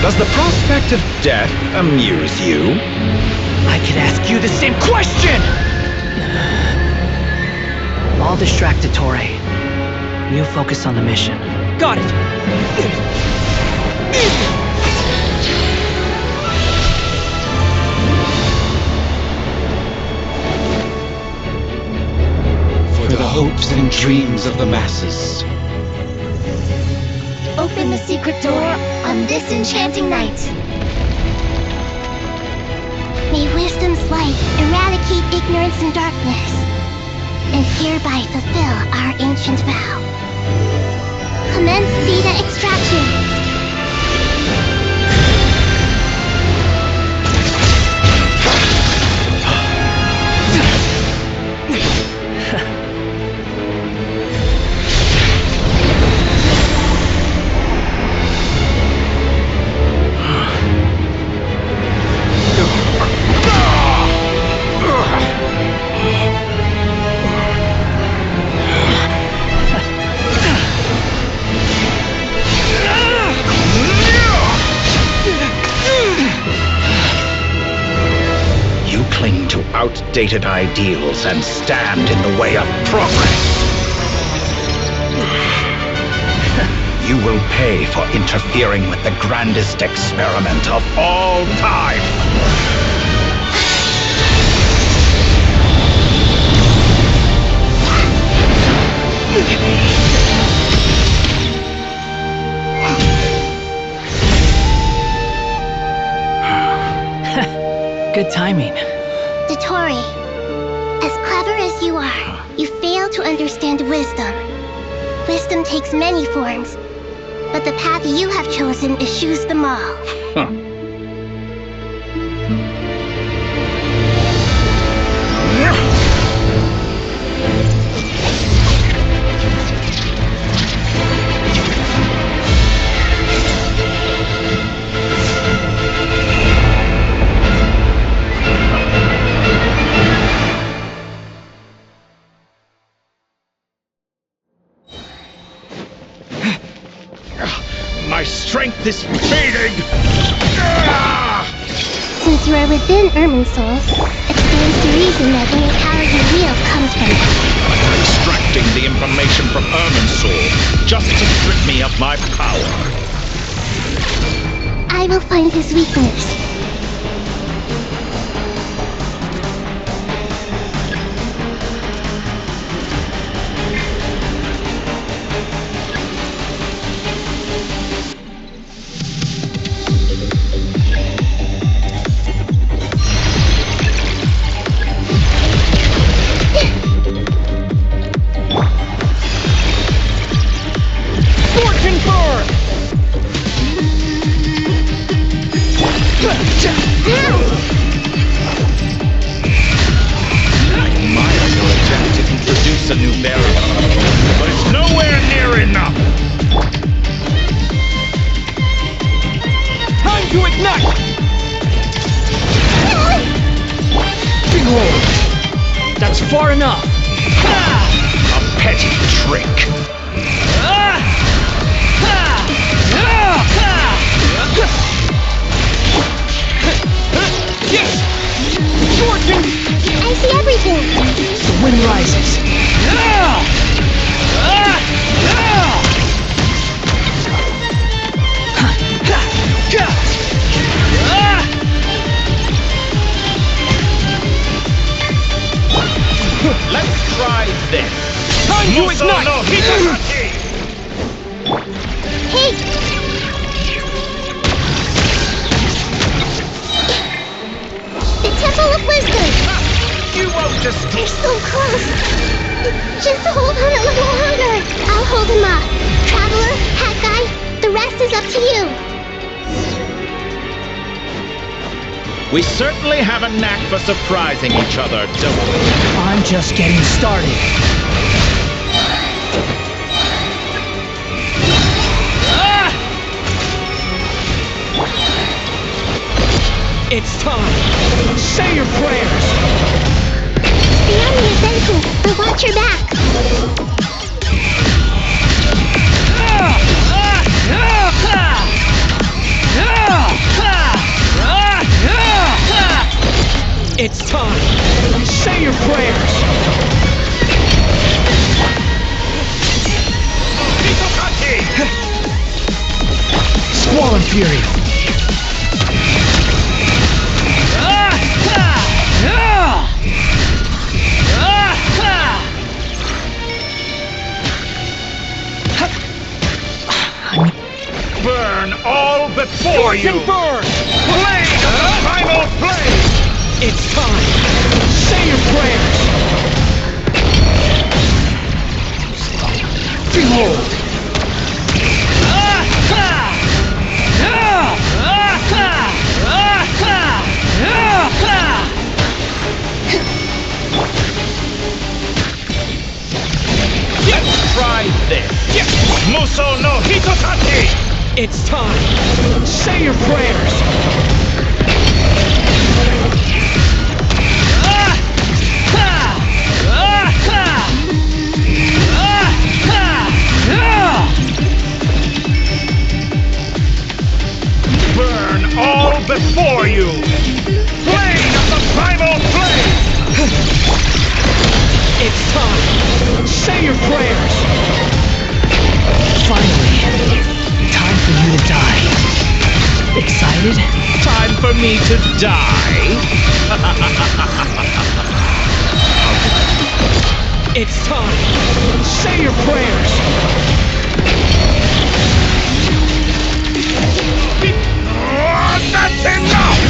Does the prospect of death amuse you? I could ask you the same question! I'll distract Ettore. You focus on the mission. Got it! For the hopes and dreams of the masses. Open the secret door on this enchanting night. May wisdom's light eradicate ignorance and darkness, and hereby fulfill our ancient vow. Commence data extraction. Cling to outdated ideals and stand in the way of progress. You will pay for interfering with the grandest experiment of all time. Good timing. Ettore, as clever as you are, you fail to understand wisdom. Wisdom takes many forms, but the path you have chosen eschews them all. My strength is fading! Since you are within Irminsul, it stands to reason that any power you wield comes from it. Extracting the information from Irminsul just to strip me of my power. I will find his weakness. A new barrier, but it's nowhere near enough. Time to ignite! far enough! A petty trick. I see everything! The wind rises. Let's try this. Time to ignite! No, Hey! The Temple of Wisdom! You won't just... They're so close! Just hold on a little longer! I'll hold him off. Traveler, Hat Guy, the rest is up to you! We certainly have a knack for surprising each other, don't we? I'm just getting started. It's time! Say your prayers! The enemy is Zenku, but watch your back! It's time! Say your prayers! Squall and Fury! Burn all before you! Burn! Blade of the primal blade! It's time! Say your prayers! Behold! Let's try this! Muso no Hitotaki! It's time! Say your prayers! Burn all before you! Blade of the primal blade! It's time! Say your prayers! Finally, time for you to die. Excited? Time for me to die? It's time! Say your prayers! That's enough!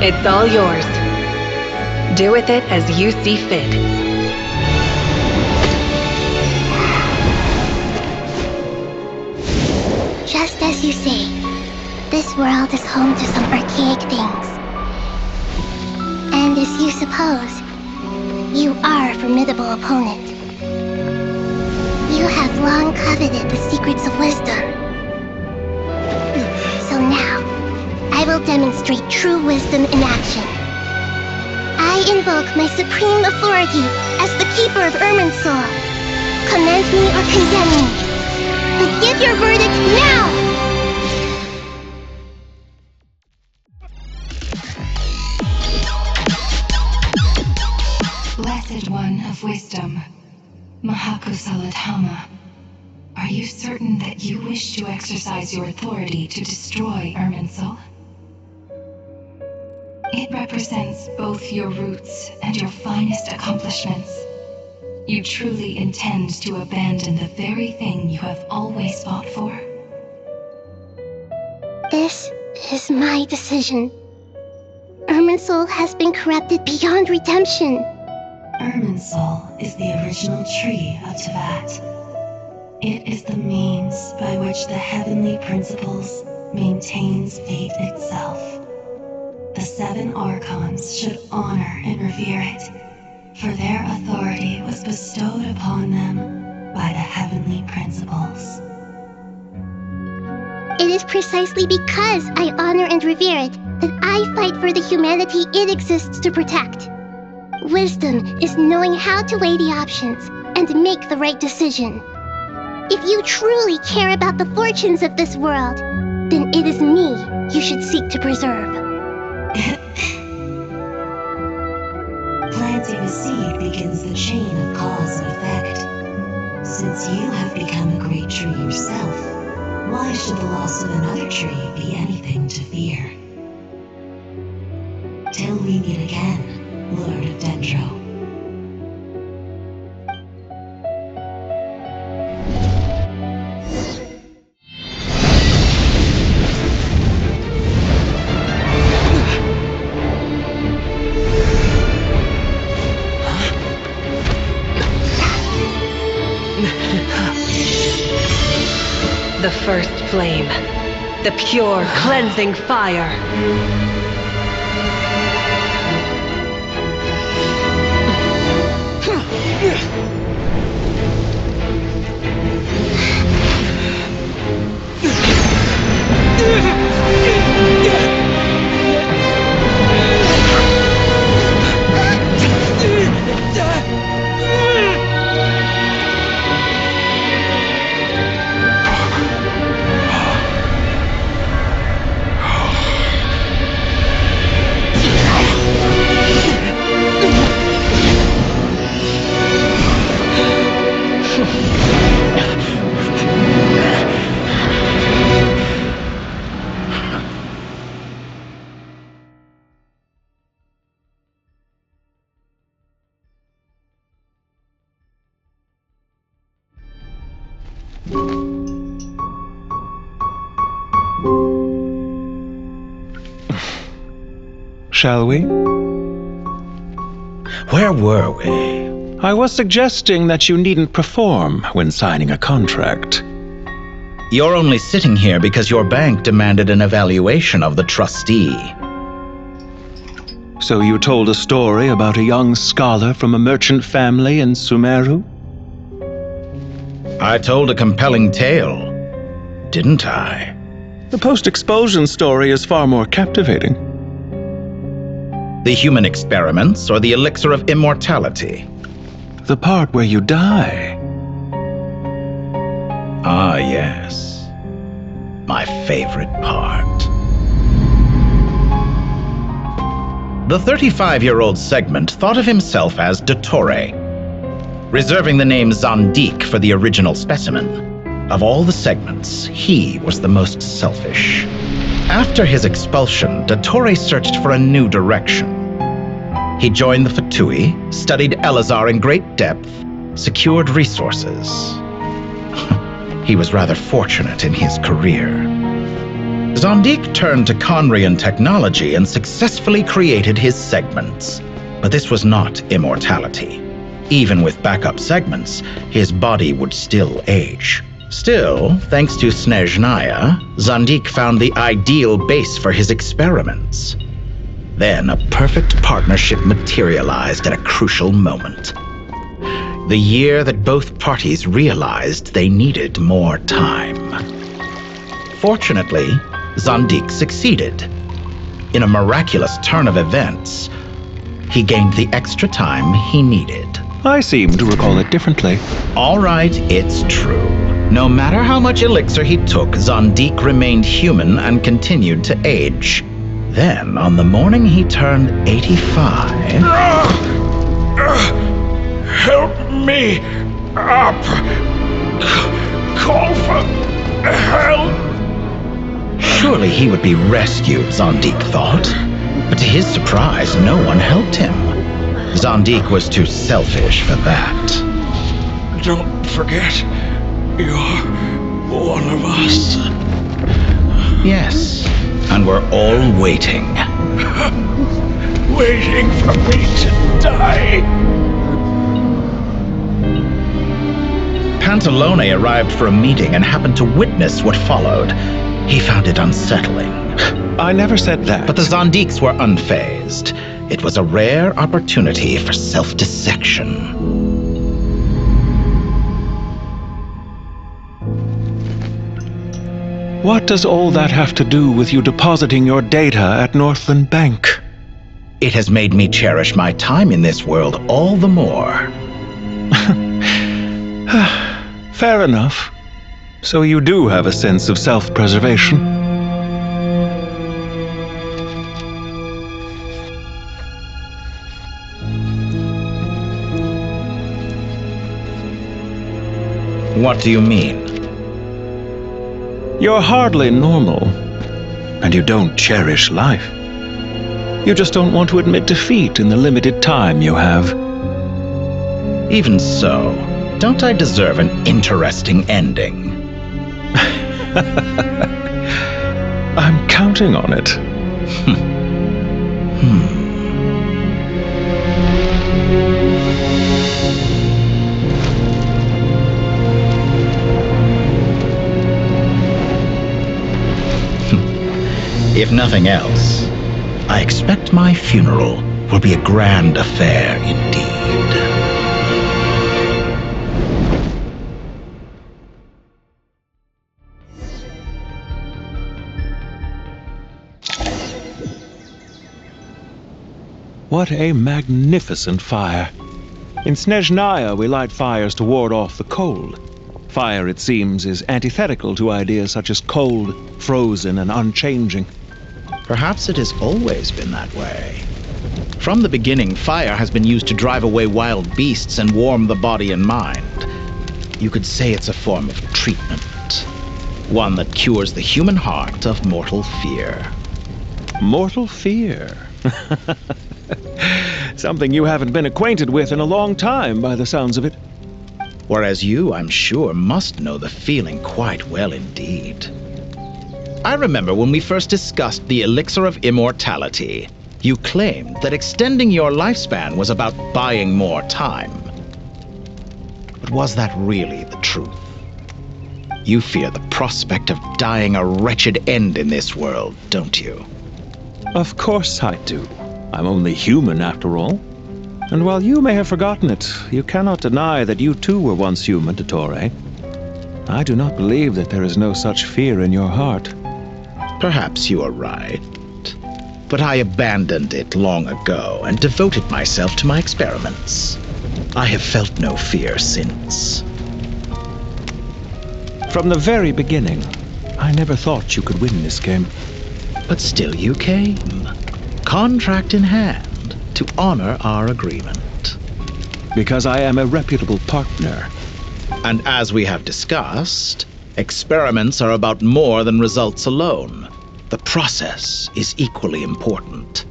It's all yours. Do with it as you see fit. Just as you say, this world is home to some archaic things. And as you suppose, you are a formidable opponent. You have long coveted the secrets of wisdom. So now, I will demonstrate true wisdom in action. I invoke my supreme authority as the keeper of Irminsul. Commend me or condemn me. But give your verdict now! Blessed One of Wisdom, Mahakusaladhama, are you certain that you wish to exercise your authority to destroy Irminsul? It represents both your roots and your finest accomplishments. You truly intend to abandon the very thing you have always fought for? This is my decision. Irminsul has been corrupted beyond redemption. Irminsul is the original tree of Teyvat. It is the means by which the heavenly principles maintains fate itself. The 7 Archons should honor and revere it, for their authority was bestowed upon them by the heavenly principles. It is precisely because I honor and revere it that I fight for the humanity it exists to protect. Wisdom is knowing how to weigh the options and make the right decision. If you truly care about the fortunes of this world, then it is me you should seek to preserve. Planting a seed begins the chain of cause and effect. Since you have become a great tree yourself, why should the loss of another tree be anything to fear? Till we meet again, Lord of Dendro. The first flame. The pure, cleansing fire. Shall we? Where were we? I was suggesting that you needn't perform when signing a contract. You're only sitting here because your bank demanded an evaluation of the trustee. So you told a story about a young scholar from a merchant family in Sumeru? I told a compelling tale, didn't I? The post-expulsion story is far more captivating. The human experiments or the elixir of immortality? The part where you die. Ah, yes. My favorite part. The 35-year-old Segment thought of himself as Dottore, reserving the name Zandik for the original specimen. Of all the Segments, he was the most selfish. After his expulsion, Dottore searched for a new direction. He joined the Fatui, studied Elazar in great depth, secured resources. He was rather fortunate in his career. Zandik turned to Conrian technology and successfully created his segments. But this was not immortality. Even with backup segments, his body would still age. Still, thanks to Snezhnaya, Zandik found the ideal base for his experiments. Then a perfect partnership materialized at a crucial moment. The year that both parties realized they needed more time. Fortunately, Zandik succeeded. In a miraculous turn of events, he gained the extra time he needed. I seem to recall it differently. All right, it's true. No matter how much elixir he took, Zandik remained human and continued to age. Then, on the morning he turned 85... Help me up! Call for help! Surely he would be rescued, Zandik thought. But to his surprise, no one helped him. Zandik was too selfish for that. Don't forget, you're one of us. Yes, and we're all waiting. Waiting for me to die. Pantalone arrived for a meeting and happened to witness what followed. He found it unsettling. I never said that. But the Zondiks were unfazed. It was a rare opportunity for self-dissection. What does all that have to do with you depositing your data at Northland Bank? It has made me cherish my time in this world all the more. Fair enough. So you do have a sense of self-preservation. What do you mean? You're hardly normal, and you don't cherish life. You just don't want to admit defeat in the limited time you have. Even so, don't I deserve an interesting ending? I'm counting on it. If nothing else, I expect my funeral will be a grand affair indeed. What a magnificent fire. In Snezhnaya, we light fires to ward off the cold. Fire, it seems, is antithetical to ideas such as cold, frozen, and unchanging. Perhaps it has always been that way. From the beginning, fire has been used to drive away wild beasts and warm the body and mind. You could say it's a form of treatment. One that cures the human heart of mortal fear. Mortal fear? Something you haven't been acquainted with in a long time, by the sounds of it. Whereas you, I'm sure, must know the feeling quite well indeed. I remember when we first discussed the elixir of immortality, you claimed that extending your lifespan was about buying more time. But was that really the truth? You fear the prospect of dying a wretched end in this world, don't you? Of course I do. I'm only human, after all. And while you may have forgotten it, you cannot deny that you too were once human, Dottore. I do not believe that there is no such fear in your heart. Perhaps you are right. But I abandoned it long ago and devoted myself to my experiments. I have felt no fear since. From the very beginning, I never thought you could win this game. But still you came, contract in hand, to honor our agreement. Because I am a reputable partner. And as we have discussed, experiments are about more than results alone. The process is equally important.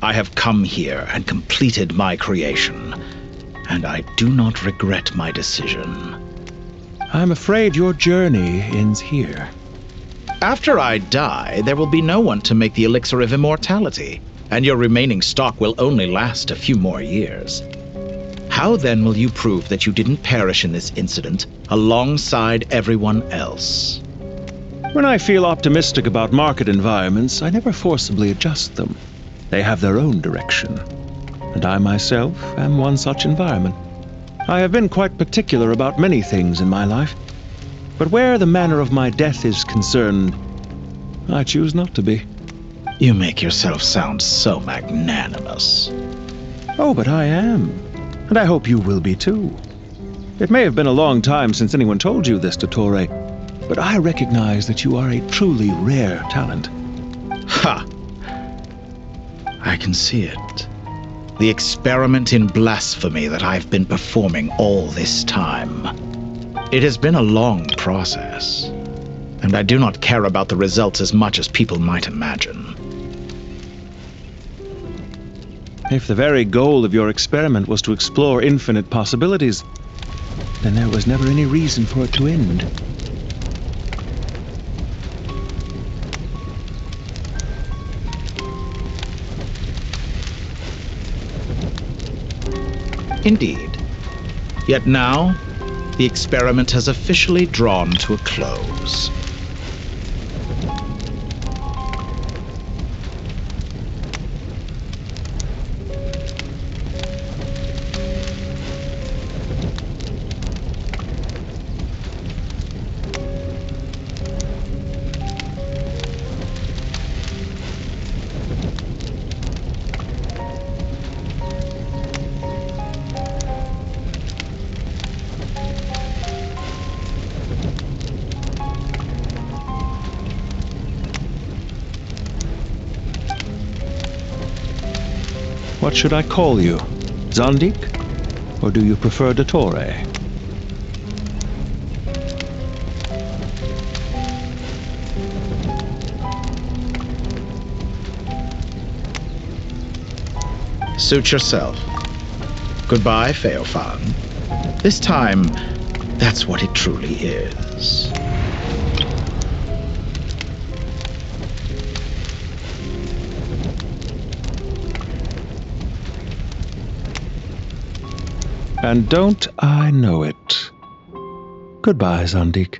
I have come here and completed my creation, and I do not regret my decision. I'm afraid your journey ends here. After I die, there will be no one to make the elixir of immortality, and your remaining stock will only last a few more years. How then will you prove that you didn't perish in this incident alongside everyone else? When I feel optimistic about market environments, I never forcibly adjust them. They have their own direction. And I myself am one such environment. I have been quite particular about many things in my life. But where the manner of my death is concerned, I choose not to be. You make yourself sound so magnanimous. Oh, but I am. And I hope you will be too. It may have been a long time since anyone told you this, Dottore, but I recognize that you are a truly rare talent. Ha! I can see it. The experiment in blasphemy that I've been performing all this time. It has been a long process, and I do not care about the results as much as people might imagine. If the very goal of your experiment was to explore infinite possibilities, then there was never any reason for it to end. Indeed. Yet now, the experiment has officially drawn to a close. What should I call you? Zondik? Or do you prefer Dottore? Suit yourself. Goodbye, Feofan. This time, that's what it truly is. And don't I know it? Goodbye, Zondik.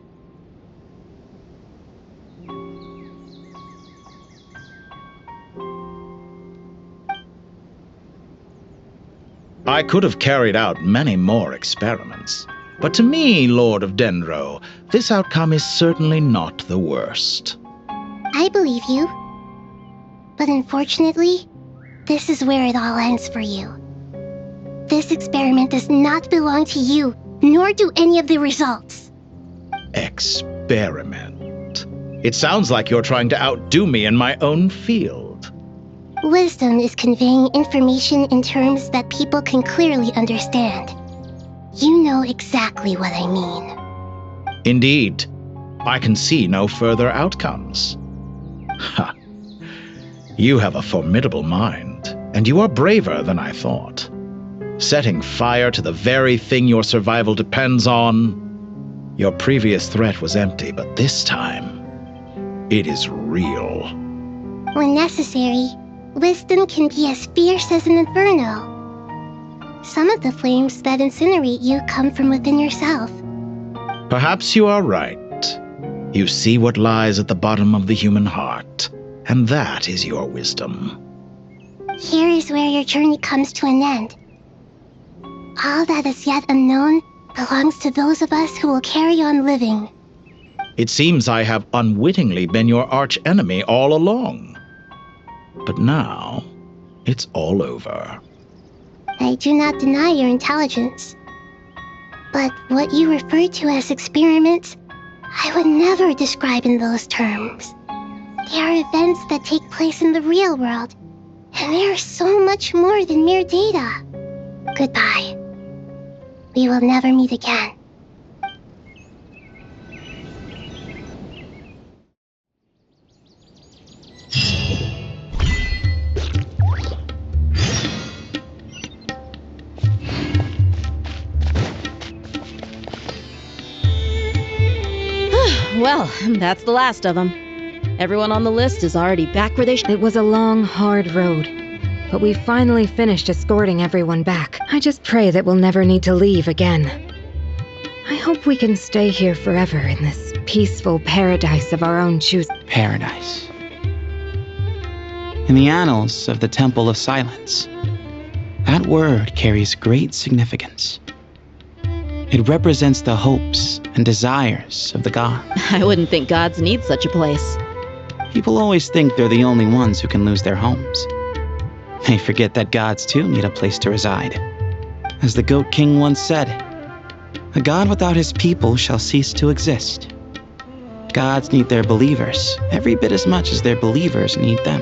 I could have carried out many more experiments, but to me, Lord of Dendro, this outcome is certainly not the worst. I believe you. But unfortunately, this is where it all ends for you. This experiment does not belong to you, nor do any of the results. Experiment? It sounds like you're trying to outdo me in my own field. Wisdom is conveying information in terms that people can clearly understand. You know exactly what I mean. Indeed. I can see no further outcomes. Ha! You have a formidable mind, and you are braver than I thought. Setting fire to the very thing your survival depends on. Your previous threat was empty, but this time, it is real. When necessary, wisdom can be as fierce as an inferno. Some of the flames that incinerate you come from within yourself. Perhaps you are right. You see what lies at the bottom of the human heart, and that is your wisdom. Here is where your journey comes to an end. All that is yet unknown belongs to those of us who will carry on living. It seems I have unwittingly been your arch-enemy all along. But now, it's all over. I do not deny your intelligence. But what you refer to as experiments, I would never describe in those terms. They are events that take place in the real world, and they are so much more than mere data. Goodbye. We will never meet again. Well, that's the last of them. Everyone on the list is already back where they should. It was a long, hard road, but we finally finished escorting everyone back. I just pray that we'll never need to leave again. I hope we can stay here forever in this peaceful paradise of our own choose. Paradise. In the annals of the Temple of Silence, that word carries great significance. It represents the hopes and desires of the gods. I wouldn't think gods need such a place. People always think they're the only ones who can lose their homes. They forget that gods too need a place to reside. As the Goat King once said, "A god without his people shall cease to exist." Gods need their believers every bit as much as their believers need them.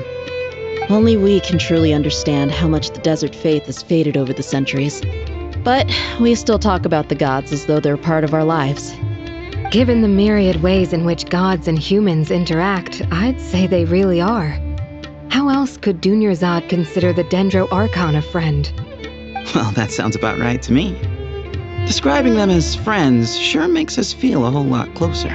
Only we can truly understand how much the desert faith has faded over the centuries. But we still talk about the gods as though they're part of our lives. Given the myriad ways in which gods and humans interact, I'd say they really are. How else could Dunyarzad consider the Dendro Archon a friend? Well, that sounds about right to me. Describing them as friends sure makes us feel a whole lot closer.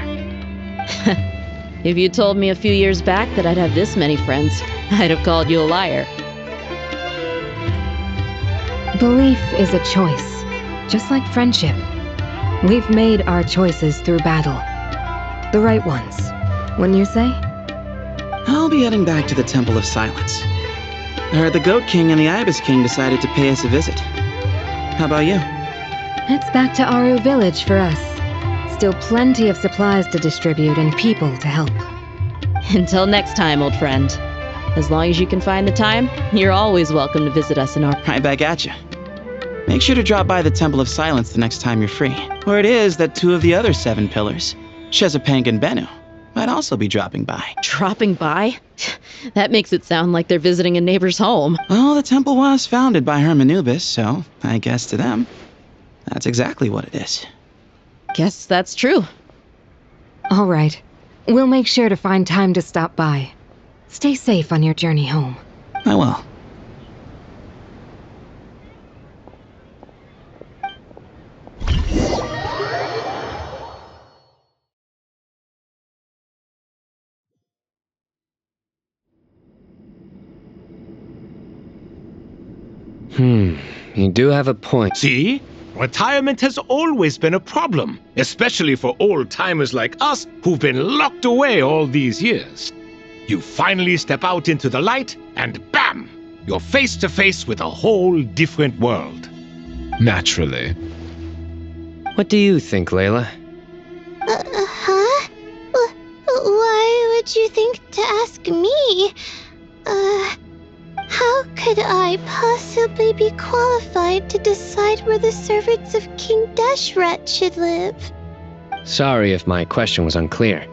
If you told me a few years back that I'd have this many friends, I'd have called you a liar. Belief is a choice, just like friendship. We've made our choices through battle. The right ones, wouldn't you say? I'll be heading back to the Temple of Silence. I heard the Goat King and the Ibis King decided to pay us a visit. How about you? It's back to Aru Village for us. Still plenty of supplies to distribute and people to help. Until next time, old friend. As long as you can find the time, you're always welcome to visit us in our... Right back at you. Make sure to drop by the Temple of Silence the next time you're free. Where it is that two of the other 7 pillars, Shezapang and Bennu, might also be dropping by. Dropping by? That makes it sound like they're visiting a neighbor's home. Well, the temple was founded by Hermanubis, so I guess to them, that's exactly what it is. Guess that's true. All right. We'll make sure to find time to stop by. Stay safe on your journey home. I will. You do have a point. See? Retirement has always been a problem, especially for old-timers like us who've been locked away all these years. You finally step out into the light, and bam! You're face to face with a whole different world. Naturally. What do you think, Layla? Huh? Why would you think to ask me? How could I possibly be qualified to decide where the servants of King Deshret should live? Sorry if my question was unclear.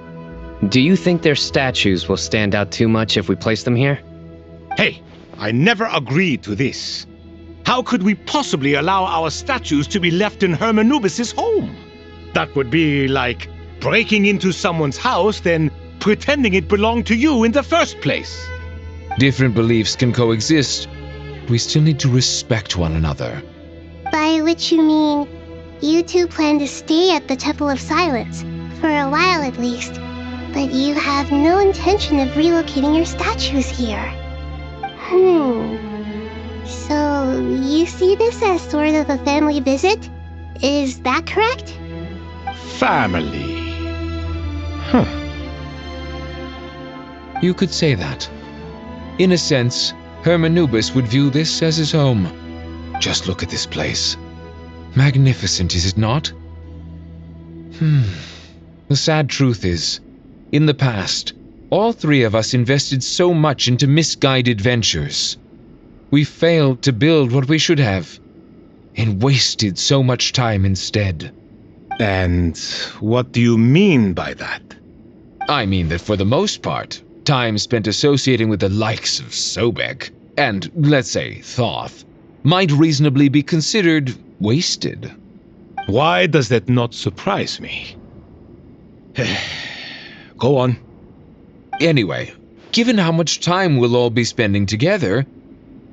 Do you think their statues will stand out too much if we place them here? Hey, I never agreed to this. How could we possibly allow our statues to be left in Hermanubis' home? That would be like breaking into someone's house, then pretending it belonged to you in the first place. Different beliefs can coexist. We still need to respect one another. By which you mean, you two plan to stay at the Temple of Silence, for a while at least, but you have no intention of relocating your statues here. So, you see this as sort of a family visit? Is that correct? Family. You could say that. In a sense, Hermanubis would view this as his home. Just look at this place. Magnificent, is it not? The sad truth is, in the past, all three of us invested so much into misguided ventures. We failed to build what we should have, and wasted so much time instead. And what do you mean by that? I mean that for the most part, time spent associating with the likes of Sobek, and, let's say, Thoth, might reasonably be considered wasted. Why does that not surprise me? Go on. Anyway, given how much time we'll all be spending together,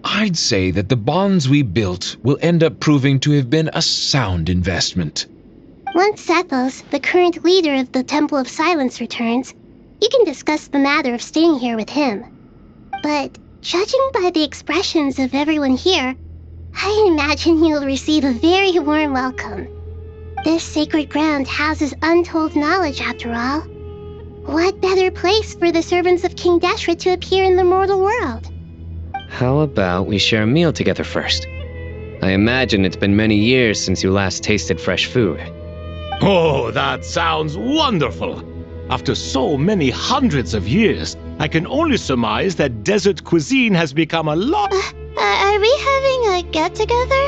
I'd say that the bonds we built will end up proving to have been a sound investment. Once Sethos, the current leader of the Temple of Silence, returns, you can discuss the matter of staying here with him. But judging by the expressions of everyone here, I imagine you'll receive a very warm welcome. This sacred ground houses untold knowledge, after all. What better place for the servants of King Deshret to appear in the mortal world? How about we share a meal together first? I imagine it's been many years since you last tasted fresh food. Oh, that sounds wonderful! After so many hundreds of years, I can only surmise that desert cuisine has become a lot... Are we having a get-together?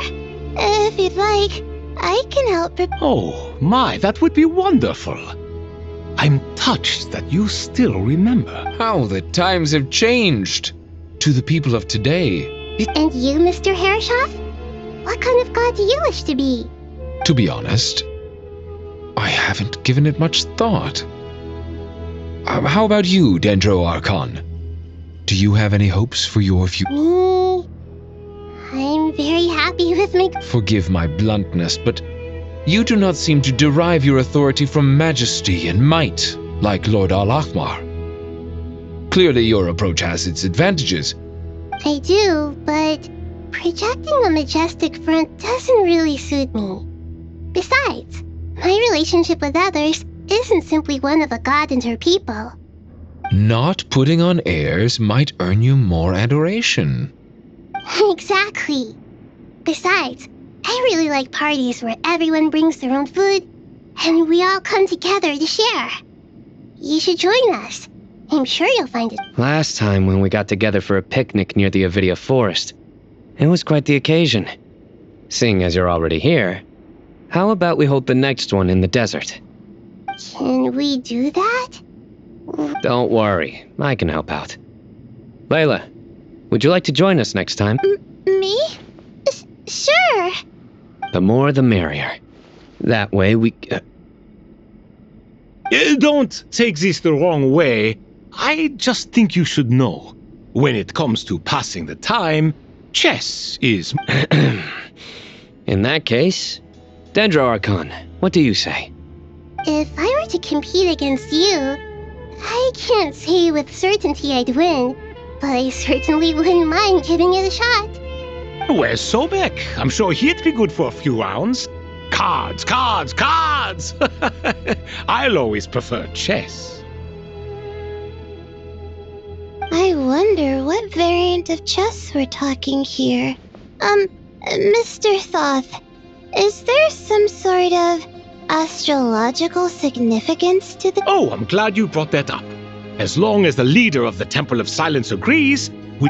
If you'd like, I can help Oh, my, that would be wonderful. I'm touched that you still remember. How the times have changed. To the people of today, And you, Mr. Herreshoff? What kind of god do you wish to be? to be honest, I haven't given it much thought. How about you, Dendro Archon? Do you have any hopes for your future? Me? I'm very happy with my... Forgive my bluntness, but you do not seem to derive your authority from majesty and might, like Lord Al-Akhmar. Clearly your approach has its advantages. I do, but projecting a majestic front doesn't really suit me. Besides, my relationship with others isn't simply one of a god and her people. Not putting on airs might earn you more adoration. Exactly. Besides, I really like parties where everyone brings their own food, and we all come together to share. You should join us. I'm sure you'll find it. Last time when we got together for a picnic near the Avidia Forest, it was quite the occasion. Seeing as you're already here, how about we hold the next one in the desert? Can we do that? Don't worry, I can help out. Layla, would you like to join us next time? Me? Sure. The more the merrier. That way we... Don't take this the wrong way. I just think you should know. When it comes to passing the time, chess is... In that case, Dendro Archon, what do you say? If I were to compete against you, I can't say with certainty I'd win, but I certainly wouldn't mind giving it a shot. Where's Sobek? I'm sure he'd be good for a few rounds. Cards, cards, cards! I'll always prefer chess. I wonder what variant of chess we're talking here. Mr. Thoth, is there some sort of astrological significance to the... Oh, I'm glad you brought that up. As long as the leader of the Temple of Silence agrees, we...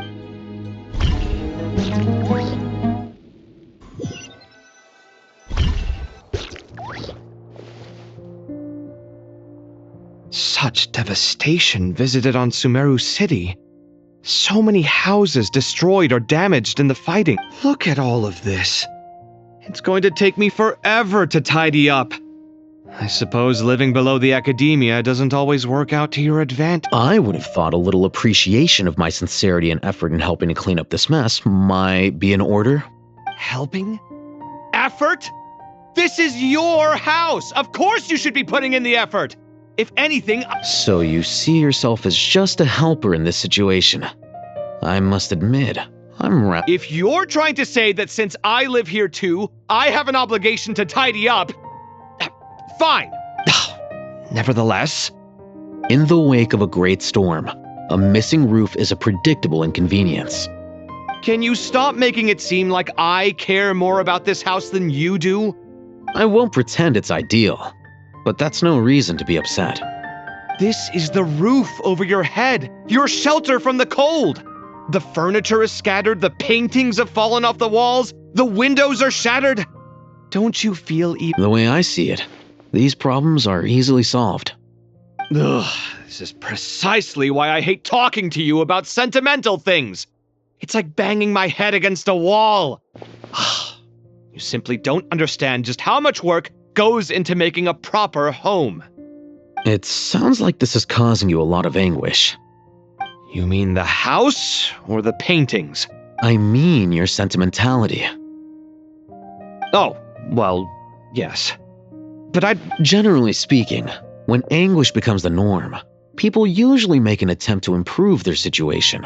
Such devastation visited on Sumeru City. So many houses destroyed or damaged in the fighting. Look at all of this. It's going to take me forever to tidy up. I suppose living below the academia doesn't always work out to your advantage. I would have thought a little appreciation of my sincerity and effort in helping to clean up this mess might be in order. Helping? Effort? This is your house! Of course you should be putting in the effort! If anything... So you see yourself as just a helper in this situation. I must admit, I'm If you're trying to say that since I live here too, I have an obligation to tidy up... Fine. Nevertheless... In the wake of a great storm, a missing roof is a predictable inconvenience. Can you stop making it seem like I care more about this house than you do? I won't pretend it's ideal, but that's no reason to be upset. This is the roof over your head, your shelter from the cold. The furniture is scattered, the paintings have fallen off the walls, the windows are shattered. Don't you feel The way I see it, these problems are easily solved. Ugh, this is precisely why I hate talking to you about sentimental things. It's like banging my head against a wall. You simply don't understand just how much work goes into making a proper home. It sounds like this is causing you a lot of anguish. You mean the house or the paintings? I mean your sentimentality. Oh, well, yes. But Generally speaking, when anguish becomes the norm, people usually make an attempt to improve their situation.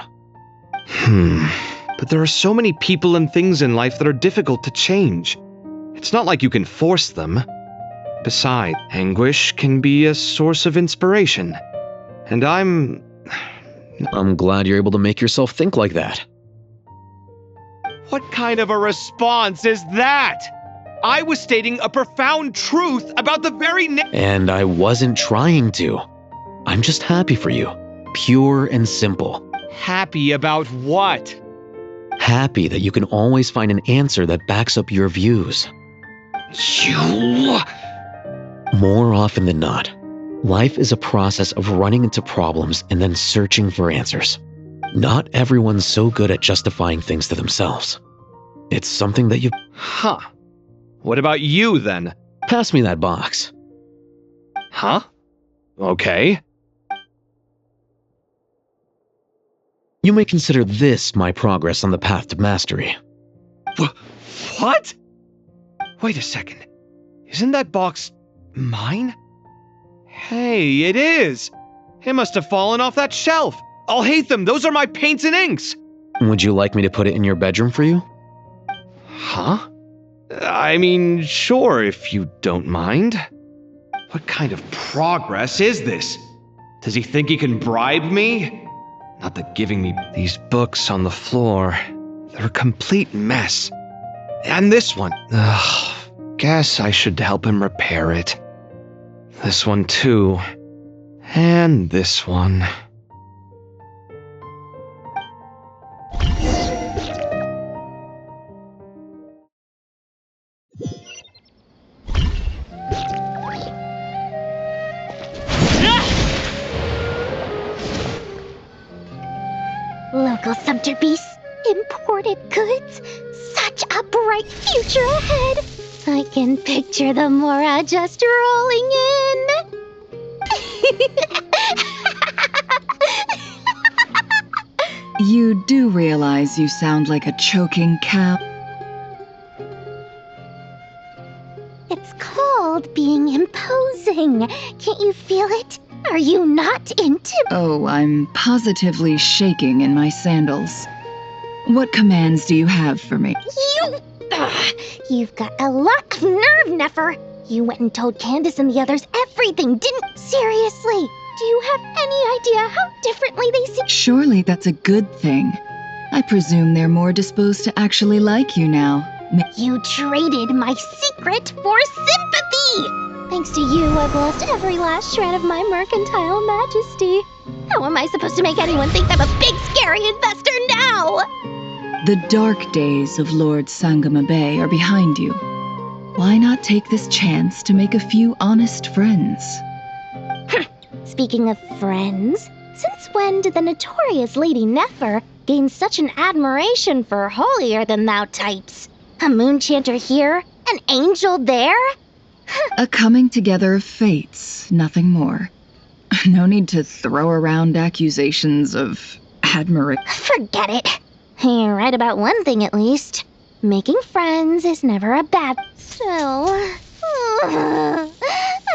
But there are so many people and things in life that are difficult to change. It's not like you can force them. Besides, anguish can be a source of inspiration. And I'm glad you're able to make yourself think like that. What kind of a response is that? I was stating a profound truth about the very And I wasn't trying to. I'm just happy for you. Pure and simple. Happy about what? Happy that you can always find an answer that backs up your views. You... More often than not, life is a process of running into problems and then searching for answers. Not everyone's so good at justifying things to themselves. It's something that you... Huh. What about you, then? Pass me that box. Huh? Okay. You may consider this my progress on the path to mastery. What? Wait a second. Isn't that box mine? Hey, it is! It must have fallen off that shelf! I'll hate them! Those are my paints and inks! Would you like me to put it in your bedroom for you? Huh? I mean, sure, if you don't mind. What kind of progress is this? Does he think he can bribe me? Not that giving me these books on the floor. They're a complete mess. And this one. Guess I should help him repair it. This one too. And this one. Magical sumter beasts, imported goods, such a bright future ahead. I can picture the Mora just rolling in. You do realize you sound like a choking cow? It's called being imposing. Can't you feel it? Are you not Oh, I'm positively shaking in my sandals. What commands do you have for me? You've got a lot of nerve, Nefer. You went and told Candace and the others everything, didn't? Seriously, do you have any idea how differently they see? Surely that's a good thing. I presume they're more disposed to actually like you now. You traded my secret for sympathy! Thanks to you, I've lost every last shred of my mercantile majesty. How am I supposed to make anyone think I'm a big, scary investor now? The dark days of Lord Sangama Bay are behind you. Why not take this chance to make a few honest friends? Speaking of friends, since when did the notorious Lady Nefer gain such an admiration for holier-than-thou types? A moon chanter here? An angel there? A coming together of fates, nothing more. No need to throw around accusations of admiration. Forget it. You're right about one thing at least. Making friends is never a bad... Still... I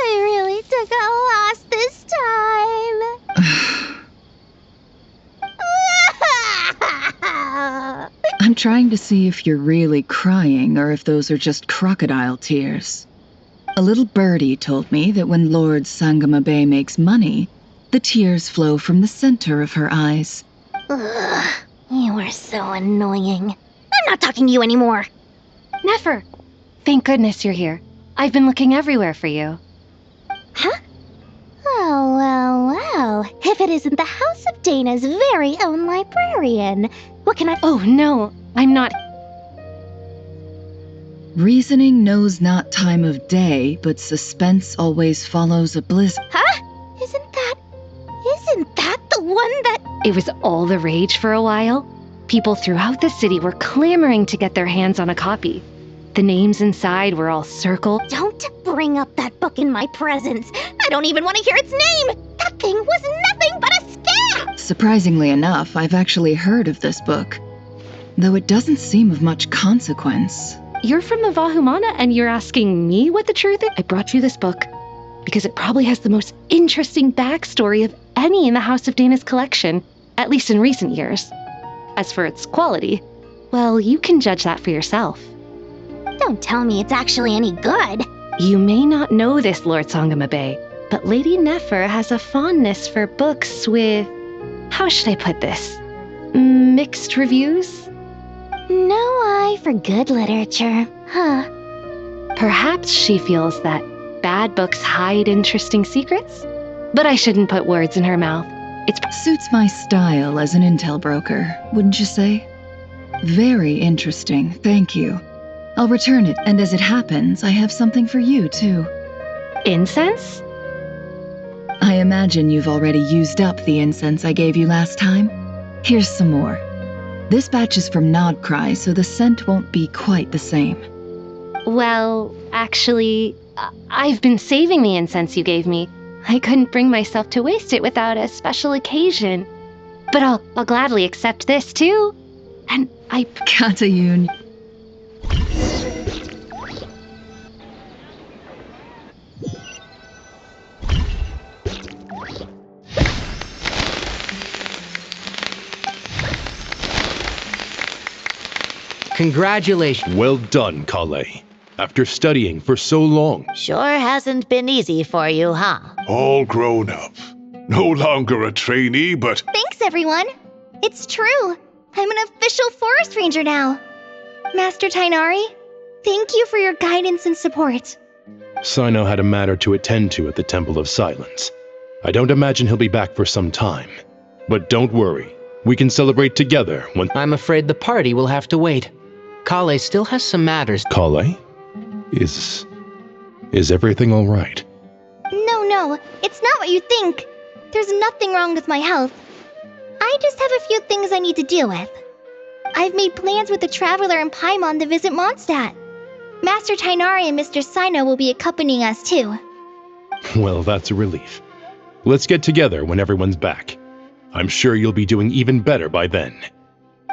really took a loss this time. I'm trying to see if you're really crying or if those are just crocodile tears. A little birdie told me that when Lord Sangama Bay makes money, the tears flow from the center of her eyes. Ugh, you are so annoying. I'm not talking to you anymore. Nefer, thank goodness you're here. I've been looking everywhere for you. Huh? Oh, well. If it isn't the House of Dana's very own librarian, what can I... Oh, no, I'm not... Reasoning knows not time of day, but suspense always follows a blizzard. Huh? Isn't that the one that... It was all the rage for a while. People throughout the city were clamoring to get their hands on a copy. The names inside were all circled. Don't bring up that book in my presence. I don't even want to hear its name. That thing was nothing but a scam. Surprisingly enough, I've actually heard of this book, though it doesn't seem of much consequence. You're from the Vahumana and you're asking me what the truth is? I brought you this book because it probably has the most interesting backstory of any in the House of Dana's collection, at least in recent years. As for its quality, well, you can judge that for yourself. Don't tell me it's actually any good. You may not know this, Lord Sangama Bay, but Lady Nefer has a fondness for books with... How should I put this? Mixed reviews? No eye for good literature, huh? Perhaps she feels that bad books hide interesting secrets? But I shouldn't put words in her mouth. It suits my style as an intel broker, wouldn't you say? Very interesting, thank you. I'll return it, and as it happens, I have something for you, too. Incense? I imagine you've already used up the incense I gave you last time. Here's some more. This batch is from Nod-Krai, so the scent won't be quite the same. Well, actually, I've been saving the incense you gave me. I couldn't bring myself to waste it without a special occasion. But I'll gladly accept this, too. And I... Katayun. Congratulations. Well done, Kale. After studying for so long. Sure hasn't been easy for you, huh? All grown up. No longer a trainee, but... Thanks, everyone. It's true. I'm an official forest ranger now. Master Tainari, thank you for your guidance and support. Sino had a matter to attend to at the Temple of Silence. I don't imagine he'll be back for some time. But don't worry. We can celebrate together when... I'm afraid the party will have to wait. Kale still has some matters. Kale? Is everything all right? No, it's not what you think. There's nothing wrong with my health. I I just have a few things I need to deal with. I've made plans with the Traveler and Paimon to visit Mondstadt. Master Tainari and Mr. Sino will be accompanying us too. Well, that's a relief. Let's get together when everyone's back. I'm sure you'll be doing even better by then.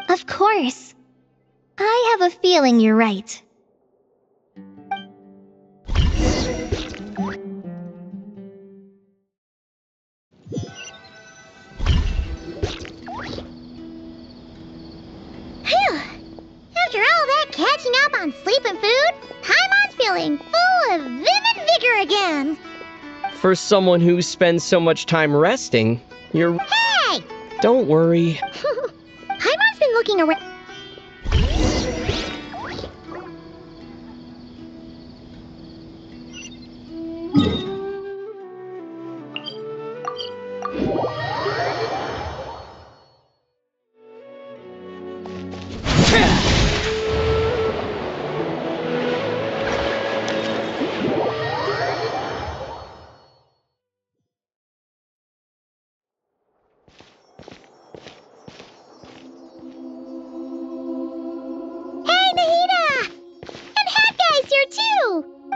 Of course. I have a feeling you're right. Phew! After all that catching up on sleep and food, Paimon's feeling full of vivid vigor again. For someone who spends so much time resting, you're... Hey! Don't worry. Paimon's been looking around.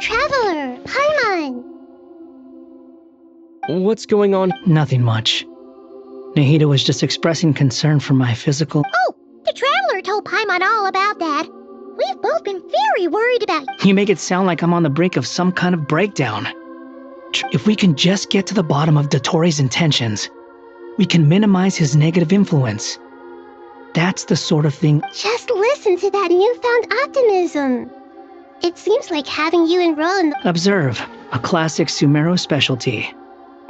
Traveler, Paimon! What's going on? Nothing much. Nahida was just expressing concern for my physical... Oh, the Traveler told Paimon all about that. We've both been very worried about you. You make it sound like I'm on the brink of some kind of breakdown. If we can just get to the bottom of Dotori's intentions, we can minimize his negative influence. That's the sort of thing... Just listen to that newfound optimism. It seems like having you enroll in the... Observe, a classic Sumeru specialty.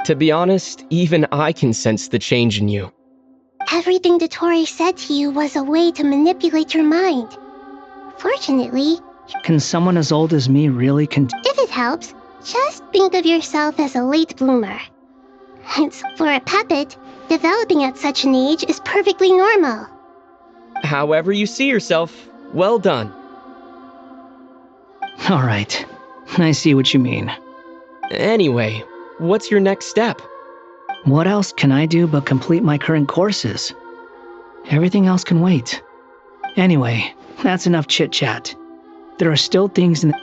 To be honest, even I can sense the change in you. Everything Dotori said to you was a way to manipulate your mind. Fortunately... Can someone as old as me really If it helps, just think of yourself as a late bloomer. And for a puppet, developing at such an age is perfectly normal. However you see yourself, well done. Alright, I see what you mean. Anyway, what's your next step? What else can I do but complete my current courses? Everything else can wait. Anyway, that's enough chit-chat. There are still things in the...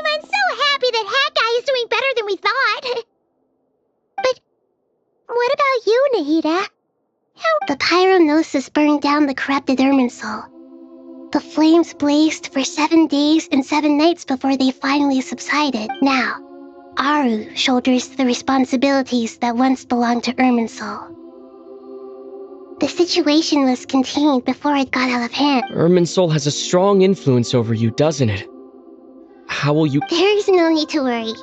I'm so happy that Hat Guy is doing better than we thought. But what about you, Nahida? The pyronosis burned down the corrupted Irminsul. The flames blazed for 7 days and 7 nights before they finally subsided. Now, Aru shoulders the responsibilities that once belonged to Irminsul. The situation was contained before it got out of hand. Irminsul has a strong influence over you, doesn't it? How will you... There is no need to worry.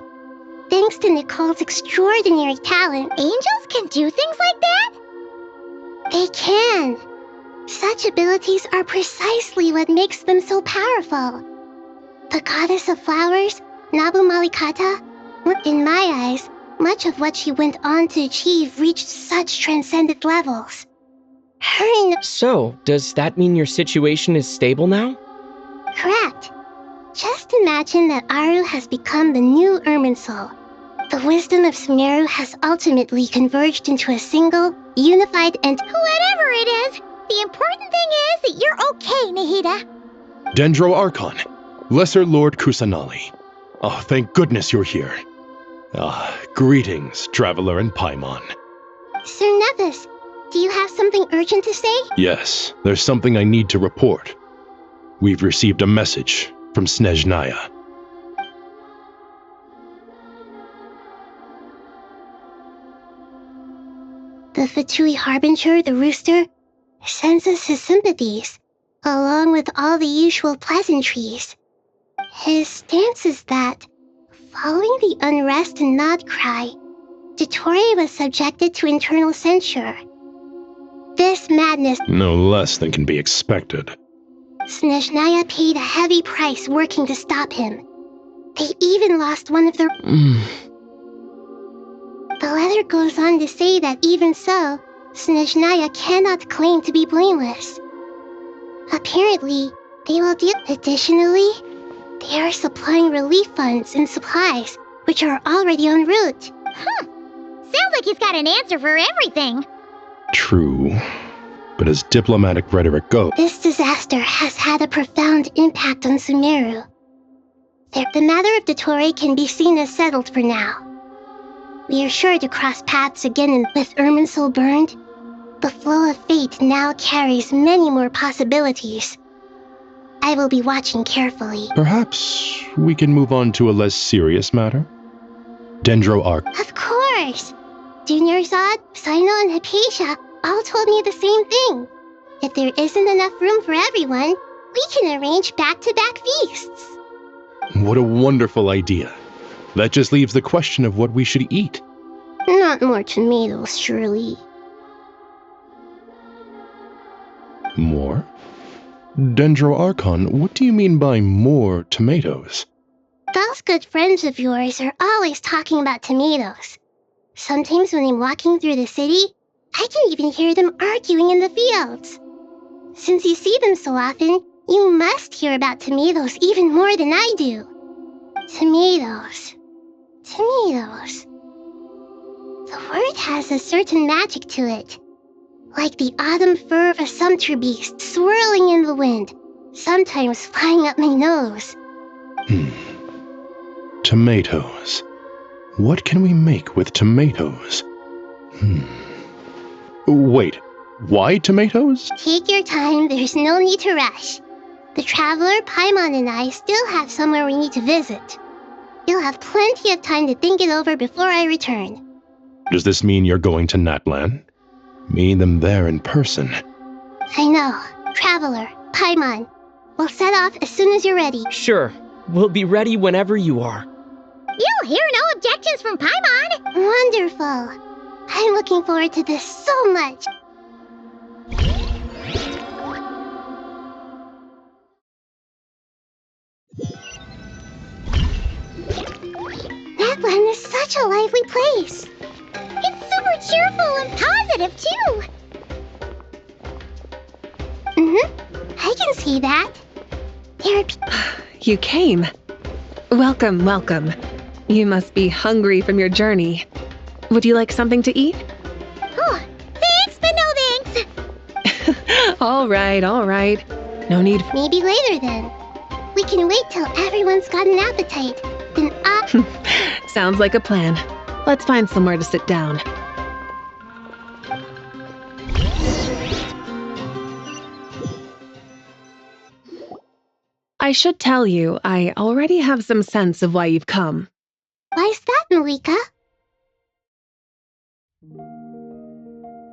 Thanks to Nicole's extraordinary talent, angels can do things like that? They can. Such abilities are precisely what makes them so powerful. The goddess of flowers, Nabu Malikata, in my eyes, much of what she went on to achieve reached such transcendent levels. So, does that mean your situation is stable now? Correct. Just imagine that Aru has become the new Irminsul. The wisdom of Sumeru has ultimately converged into a single, unified entity. Whatever it is, the important thing is that you're okay, Nahida. Dendro Archon, Lesser Lord Kusanali. Oh, thank goodness you're here. Greetings, Traveler and Paimon. Sir Nevis, do you have something urgent to say? Yes, there's something I need to report. We've received a message from Snezhnaya. The Fatui Harbinger, the rooster, sends us his sympathies, along with all the usual pleasantries. His stance is that, following the unrest in Nod-Krai, Dotori was subjected to internal censure. This madness... No less than can be expected. Snezhnaya paid a heavy price working to stop him. They even lost one of their... The letter goes on to say that even so, Snezhnaya cannot claim to be blameless. Apparently, they will deal... Additionally, they are supplying relief funds and supplies, which which are already en route. Sounds like he's got an answer for everything. True. But as diplomatic rhetoric goes, This disaster has had a profound impact on Sumeru. The matter of Dottore can be seen as settled for now. We are sure to cross paths again, and with Irminsul burned, the flow of fate now carries many more possibilities. I will be watching carefully. perhaps we can move on to a less serious matter? Dendro Arc. Of course! Junior Zod, Sino, and Hypatia all told me the same thing. If there isn't enough room for everyone, we can arrange back-to-back feasts. What a wonderful idea. That just leaves the question of what we should eat. Not more tomatoes, surely. More? Dendro Archon, what do you mean by more tomatoes? Those good friends of yours are always talking about tomatoes. Sometimes when I'm walking through the city, I can even hear them arguing in the fields. Since you see them so often, you must hear about tomatoes even more than I do. Tomatoes. Tomatoes. The word has a certain magic to it. Like the autumn fur of a sumpter beast swirling in the wind, sometimes flying up my nose. Tomatoes. What can we make with tomatoes? Wait, why tomatoes? Take your time, there's no need to rush. The traveler, Paimon, and I still have somewhere we need to visit. You'll have plenty of time to think it over before I return. Does this mean you're going to Natlan? Meet them there in person. I know. Traveler, Paimon. We'll set off as soon as you're ready. Sure. We'll be ready whenever you are. You'll hear no objections from Paimon. Wonderful. I'm looking forward to this so much. Natlan is such a lively place. It's super cheerful and positive, too. I can see that. There are You came. Welcome, welcome. You must be hungry from your journey. Would you like something to eat? Oh, thanks, but no thanks. All right, all right. No need. Maybe later then. We can wait till everyone's got an appetite. Then Sounds like a plan. Let's find somewhere to sit down. I should tell you, I already have some sense of why you've come. Why's that, Malika?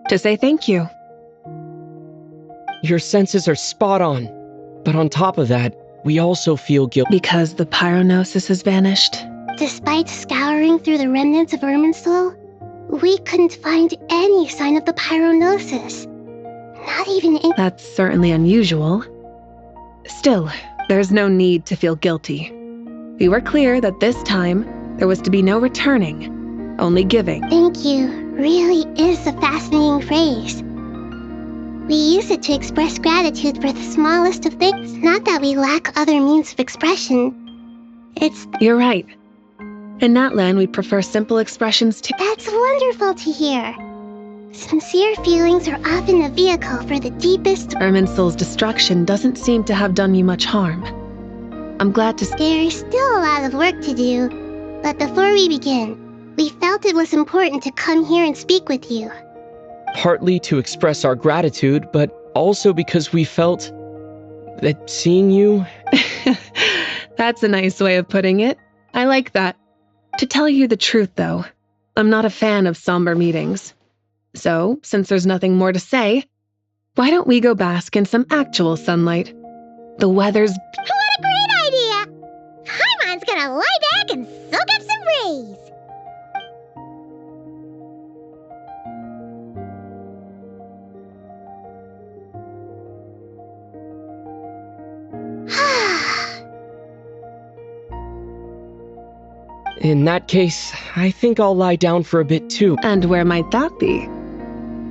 To say thank you. Your senses are spot on. But on top of that, we also feel guilty. Because the pyronosis has vanished. Despite scouring through the remnants of Irminsul, we couldn't find any sign of the pyronosis. Not even in— That's certainly unusual. Still, there's no need to feel guilty. We were clear that this time, there was to be no returning, only giving. Thank you really is a fascinating phrase. We use it to express gratitude for the smallest of things. Not that we lack other means of expression. You're right. In Natlan, we prefer simple expressions too. That's wonderful to hear. Sincere feelings are often a vehicle for the deepest— Irminsul's destruction doesn't seem to have done you much harm. I'm glad to— There's still a lot of work to do, but before we begin, we felt it was important to come here and speak with you. Partly to express our gratitude, but also because we felt that seeing you... That's a nice way of putting it. I like that. To tell you the truth, though, I'm not a fan of somber meetings. So, since there's nothing more to say, why don't we go bask in some actual sunlight? The weather's... What a great idea! Paimon's gonna lie back and soak up some rays. In that case, I think I'll lie down for a bit too. And where might that be?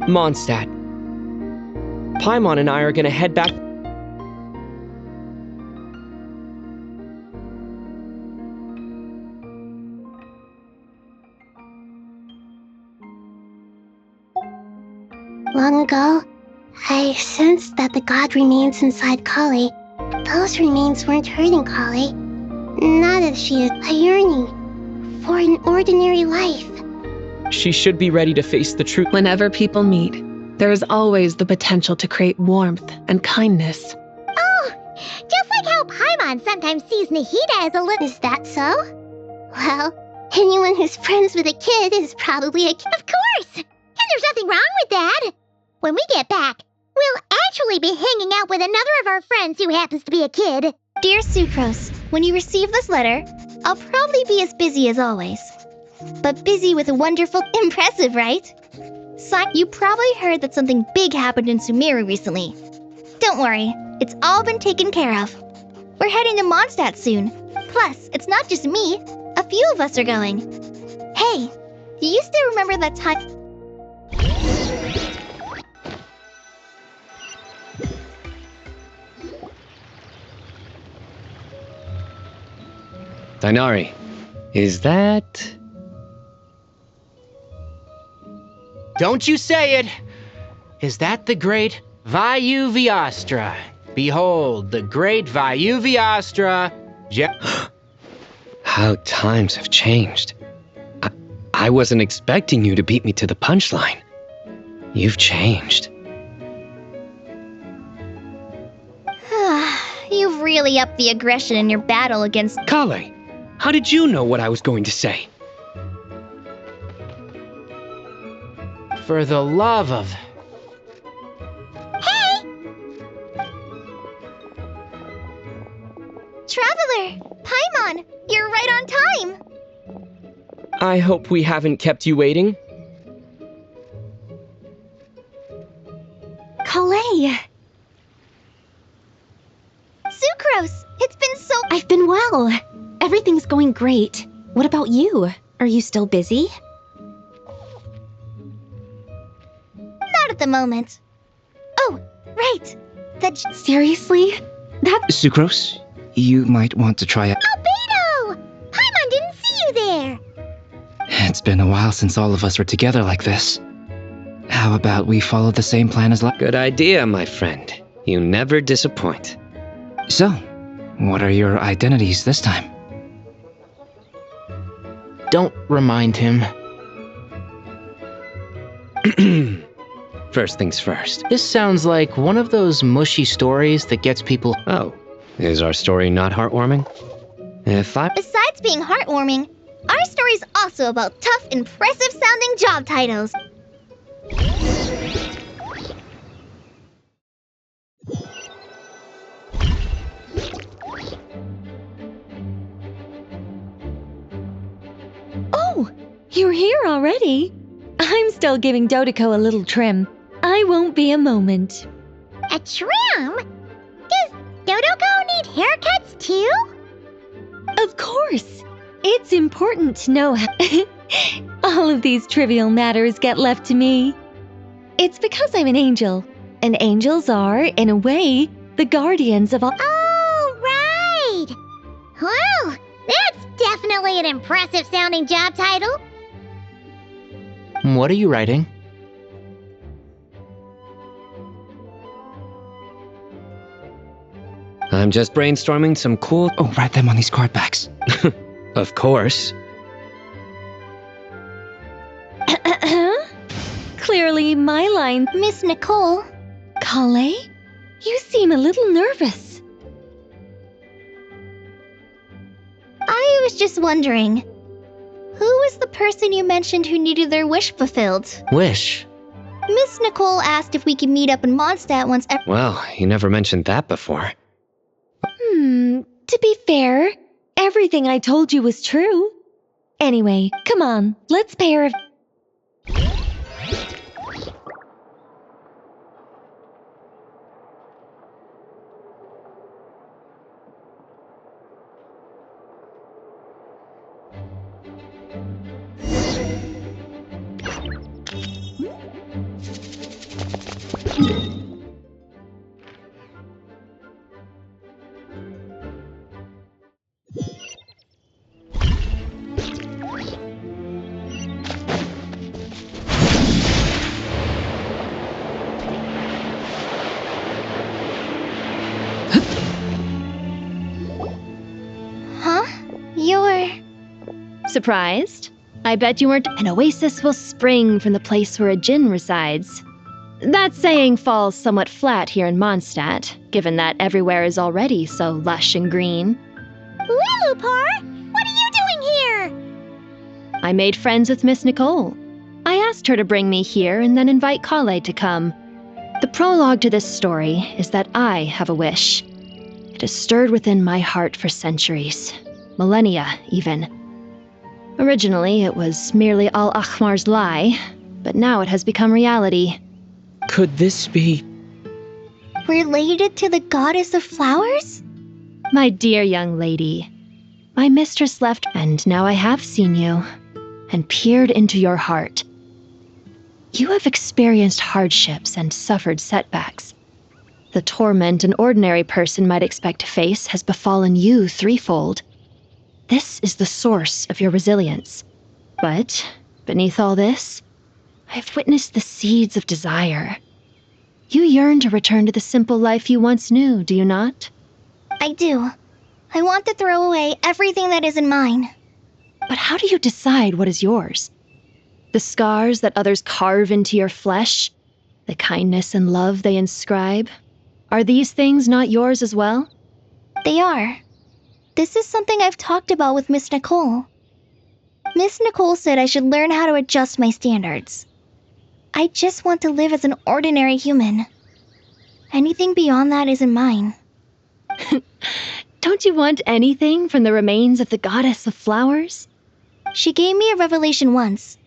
Mondstadt. Paimon and I are gonna head back... Long ago, I sensed that the god remains inside Kali. Those remains weren't hurting Kali. Not as she is a yearning for an ordinary life. She should be ready to face the truth. Whenever people meet, there is always the potential to create warmth and kindness. Oh, just like how Paimon sometimes sees Nahida as a little... Is that so? Well, anyone who's friends with a kid is probably a kid. Of course! And there's nothing wrong with that. When we get back, we'll actually be hanging out with another of our friends who happens to be a kid. Dear Sucrose, when you receive this letter, I'll probably be as busy as always. But busy with a wonderful... Impressive, right? You probably heard that something big happened in Sumeru recently. Don't worry, it's all been taken care of. We're heading to Mondstadt soon. Plus, it's not just me. A few of us are going. Hey, do you still remember that time... Dainari, is that... Don't you say it! Is that the great Vayu Viastra? Behold, the great Vayu Viastra... How times have changed. I wasn't expecting you to beat me to the punchline. You've changed. You've really upped the aggression in your battle against... Kale, how did you know what I was going to say? For the love of... Hey! Traveler! Paimon! You're right on time! I hope we haven't kept you waiting. Kale! Sucrose! It's been so... I've been well. Everything's going great. What about you? Are you still busy? Not at the moment. Oh, right. Seriously? Sucrose, you might want to try it. Albedo! Paimon didn't see you there! It's been a while since all of us were together like this. How about we follow the same plan as last? Good idea, my friend. You never disappoint. So, what are your identities this time? Don't remind him. First things first. This sounds like one of those mushy stories that gets people... Oh, is our story not heartwarming? Besides being heartwarming, our story's also about tough, impressive-sounding job titles. Oh, you're here already? I'm still giving Dodeko a little trim. I won't be a moment. A trim? Does Dodeko need haircuts too? Of course. It's important to know how all of these trivial matters get left to me. It's because I'm an angel, and angels are, in a way, the guardians of all... Oh, right! Well, that's definitely an impressive-sounding job title. What are you writing? I'm just brainstorming some cool... Oh, write them on these card backs. Of course. Clearly, my line... Miss Nicole. Kale? You seem a little nervous. I was just wondering, who was the person you mentioned who needed their wish fulfilled? Wish? Miss Nicole asked if we could meet up in Mondstadt once every... Well, you never mentioned that before. To be fair, everything I told you was true. Anyway, come on, let's pair of... Surprised? I bet you weren't. An oasis will spring from the place where a djinn resides. That saying falls somewhat flat here in Mondstadt, given that everywhere is already so lush and green. Lilupar, what are you doing here? I made friends with Miss Nicole. I asked her to bring me here and then invite Kale to come. The prologue to this story is that I have a wish. It has stirred within my heart for centuries, millennia even. Originally, it was merely Al-Ahmar's lie, but now it has become reality. Could this be... Related to the goddess of flowers? My dear young lady, my mistress left, and now I have seen you, and peered into your heart. You have experienced hardships and suffered setbacks. The torment an ordinary person might expect to face has befallen you threefold. This is the source of your resilience. But, beneath all this, I've witnessed the seeds of desire. You yearn to return to the simple life you once knew, do you not? I do. I want to throw away everything that isn't mine. But how do you decide what is yours? The scars that others carve into your flesh? The kindness and love they inscribe? Are these things not yours as well? They are. This is something I've talked about with Miss Nicole. Miss Nicole said I should learn how to adjust my standards. I just want to live as an ordinary human. Anything beyond that isn't mine. Don't you want anything from the remains of the goddess of flowers? She gave me a revelation once.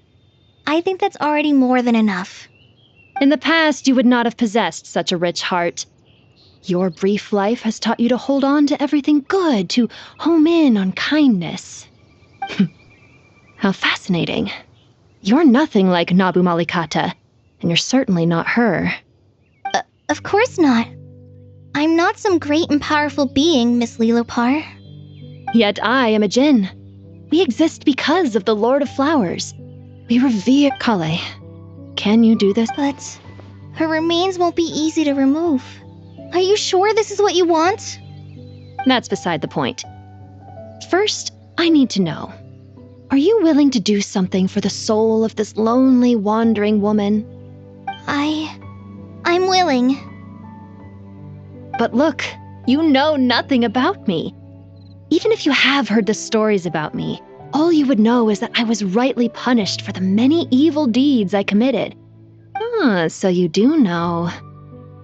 I think that's already more than enough. In the past, you would not have possessed such a rich heart. Your brief life has taught you to hold on to everything good, to home in on kindness. How fascinating. You're nothing like Nabu Malikata, and you're certainly not her. Of course not. I'm not some great and powerful being, Miss Lilupar. Yet I am a djinn. We exist because of the Lord of Flowers. We revere Kale. Can you do this? But her remains won't be easy to remove. Are you sure this is what you want? That's beside the point. First, I need to know. Are you willing to do something for the soul of this lonely, wandering woman? I'm willing. But look, you know nothing about me. Even if you have heard the stories about me, all you would know is that I was rightly punished for the many evil deeds I committed. So you do know.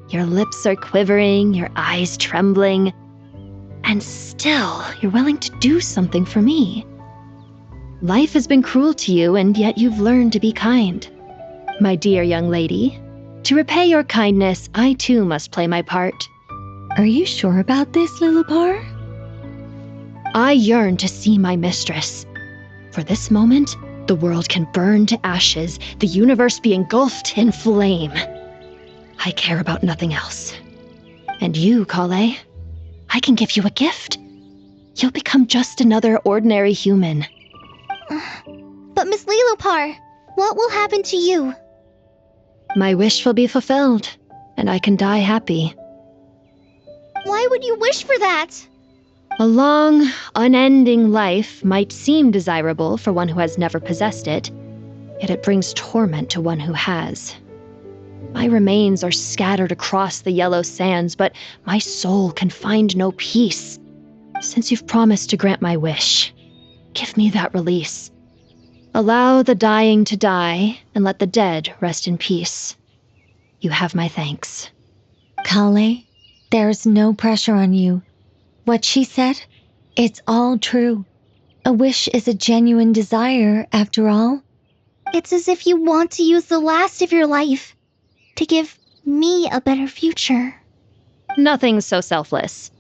Your lips are quivering, your eyes trembling, and still you're willing to do something for me. Life has been cruel to you, and yet you've learned to be kind. My dear young lady, to repay your kindness, I too must play my part. Are you sure about this, Lilupar? I yearn to see my mistress. For this moment, the world can burn to ashes, the universe be engulfed in flame. I care about nothing else. And you, Kale, I can give you a gift. You'll become just another ordinary human. But Miss Lilupar, what will happen to you? My wish will be fulfilled, and I can die happy. Why would you wish for that? A long, unending life might seem desirable for one who has never possessed it, yet it brings torment to one who has. My remains are scattered across the yellow sands, but my soul can find no peace. Since you've promised to grant my wish, give me that release. Allow the dying to die, and let the dead rest in peace. You have my thanks. Kale, there's no pressure on you. What she said, it's all true. A wish is a genuine desire, after all. It's as if you want to use the last of your life to give me a better future. Nothing so selfless.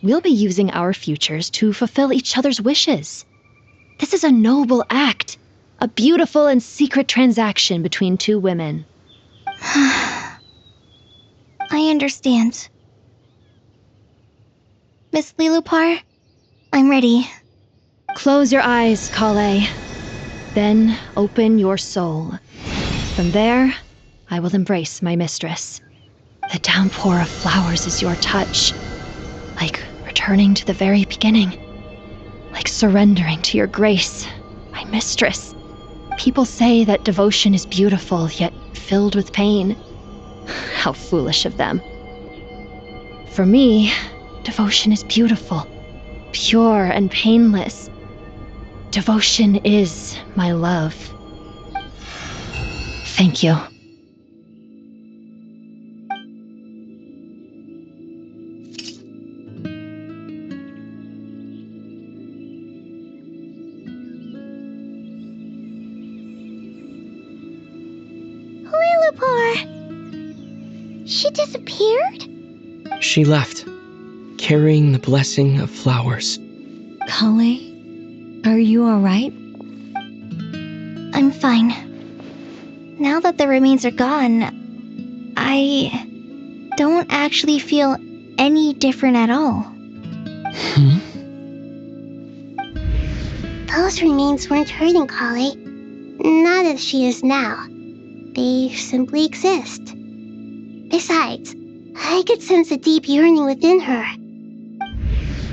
We'll be using our futures to fulfill each other's wishes. This is a noble act, a beautiful and secret transaction between two women. I understand. Miss Lilupar, I'm ready. Close your eyes, Kale. Then open your soul. From there, I will embrace my mistress. The downpour of flowers is your touch, like returning to the very beginning, like surrendering to your grace, my mistress. People say that devotion is beautiful, yet filled with pain. How foolish of them. For me, devotion is beautiful, pure and painless. Devotion is my love. Thank you. Lillipore! She disappeared? She left, carrying the blessing of flowers. Kale, are you alright? I'm fine. Now that the remains are gone, I don't actually feel any different at all. Those remains weren't hurting Kale. Not as she is now. They simply exist. Besides, I could sense a deep yearning within her.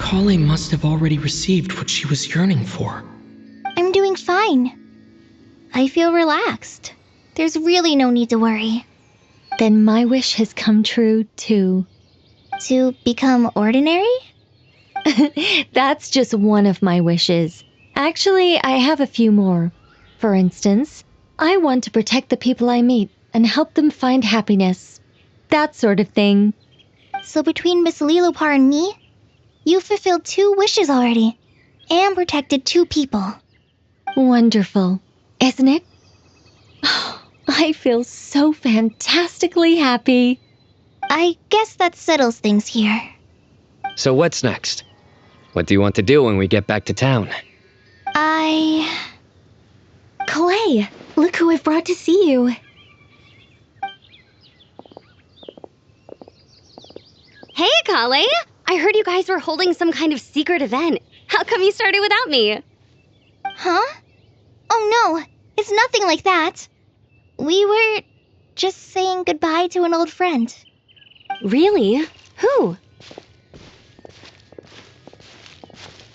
Kale must have already received what she was yearning for. I'm doing fine. I feel relaxed. There's really no need to worry. Then my wish has come true, too. To become ordinary? That's just one of my wishes. Actually, I have a few more. For instance, I want to protect the people I meet and help them find happiness. That sort of thing. So between Miss Lillipore and me, you've fulfilled 2 wishes already, and protected 2 people. Wonderful, isn't it? I feel so fantastically happy. I guess that settles things here. So what's next? What do you want to do when we get back to town? Kale, look who I've brought to see you. Hey, Kale! I heard you guys were holding some kind of secret event. How come you started without me? Huh? Oh no, it's nothing like that. We were just saying goodbye to an old friend. Really? Who?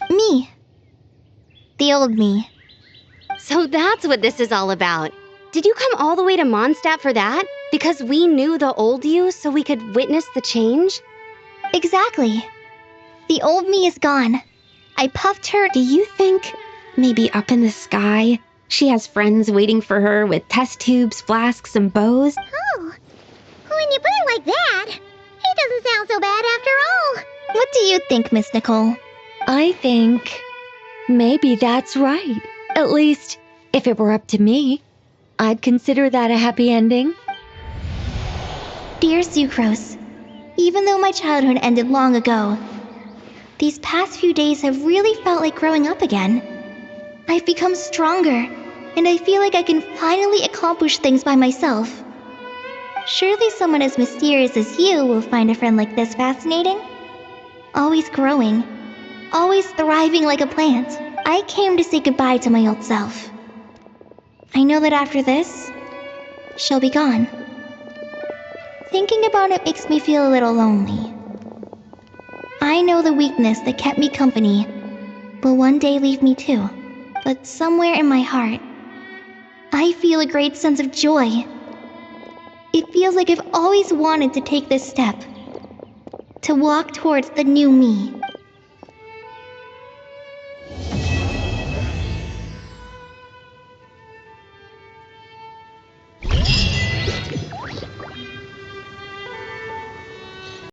Me. The old me. So that's what this is all about. Did you come all the way to Mondstadt for that? Because we knew the old you so we could witness the change? Exactly. The old me is gone. I puffed her. Do you think maybe up in the sky she has friends waiting for her with test tubes, flasks, and bows? Oh, when you put it like that, it doesn't sound so bad after all. What do you think, Miss Nicole? I think maybe that's right. At least, if it were up to me, I'd consider that a happy ending. Dear Sucrose, even though my childhood ended long ago, these past few days have really felt like growing up again. I've become stronger, and I feel like I can finally accomplish things by myself. Surely someone as mysterious as you will find a friend like this fascinating? Always growing, always thriving like a plant. I came to say goodbye to my old self. I know that after this, she'll be gone. Thinking about it makes me feel a little lonely. I know the weakness that kept me company will one day leave me too. But somewhere in my heart, I feel a great sense of joy. It feels like I've always wanted to take this step. To walk towards the new me.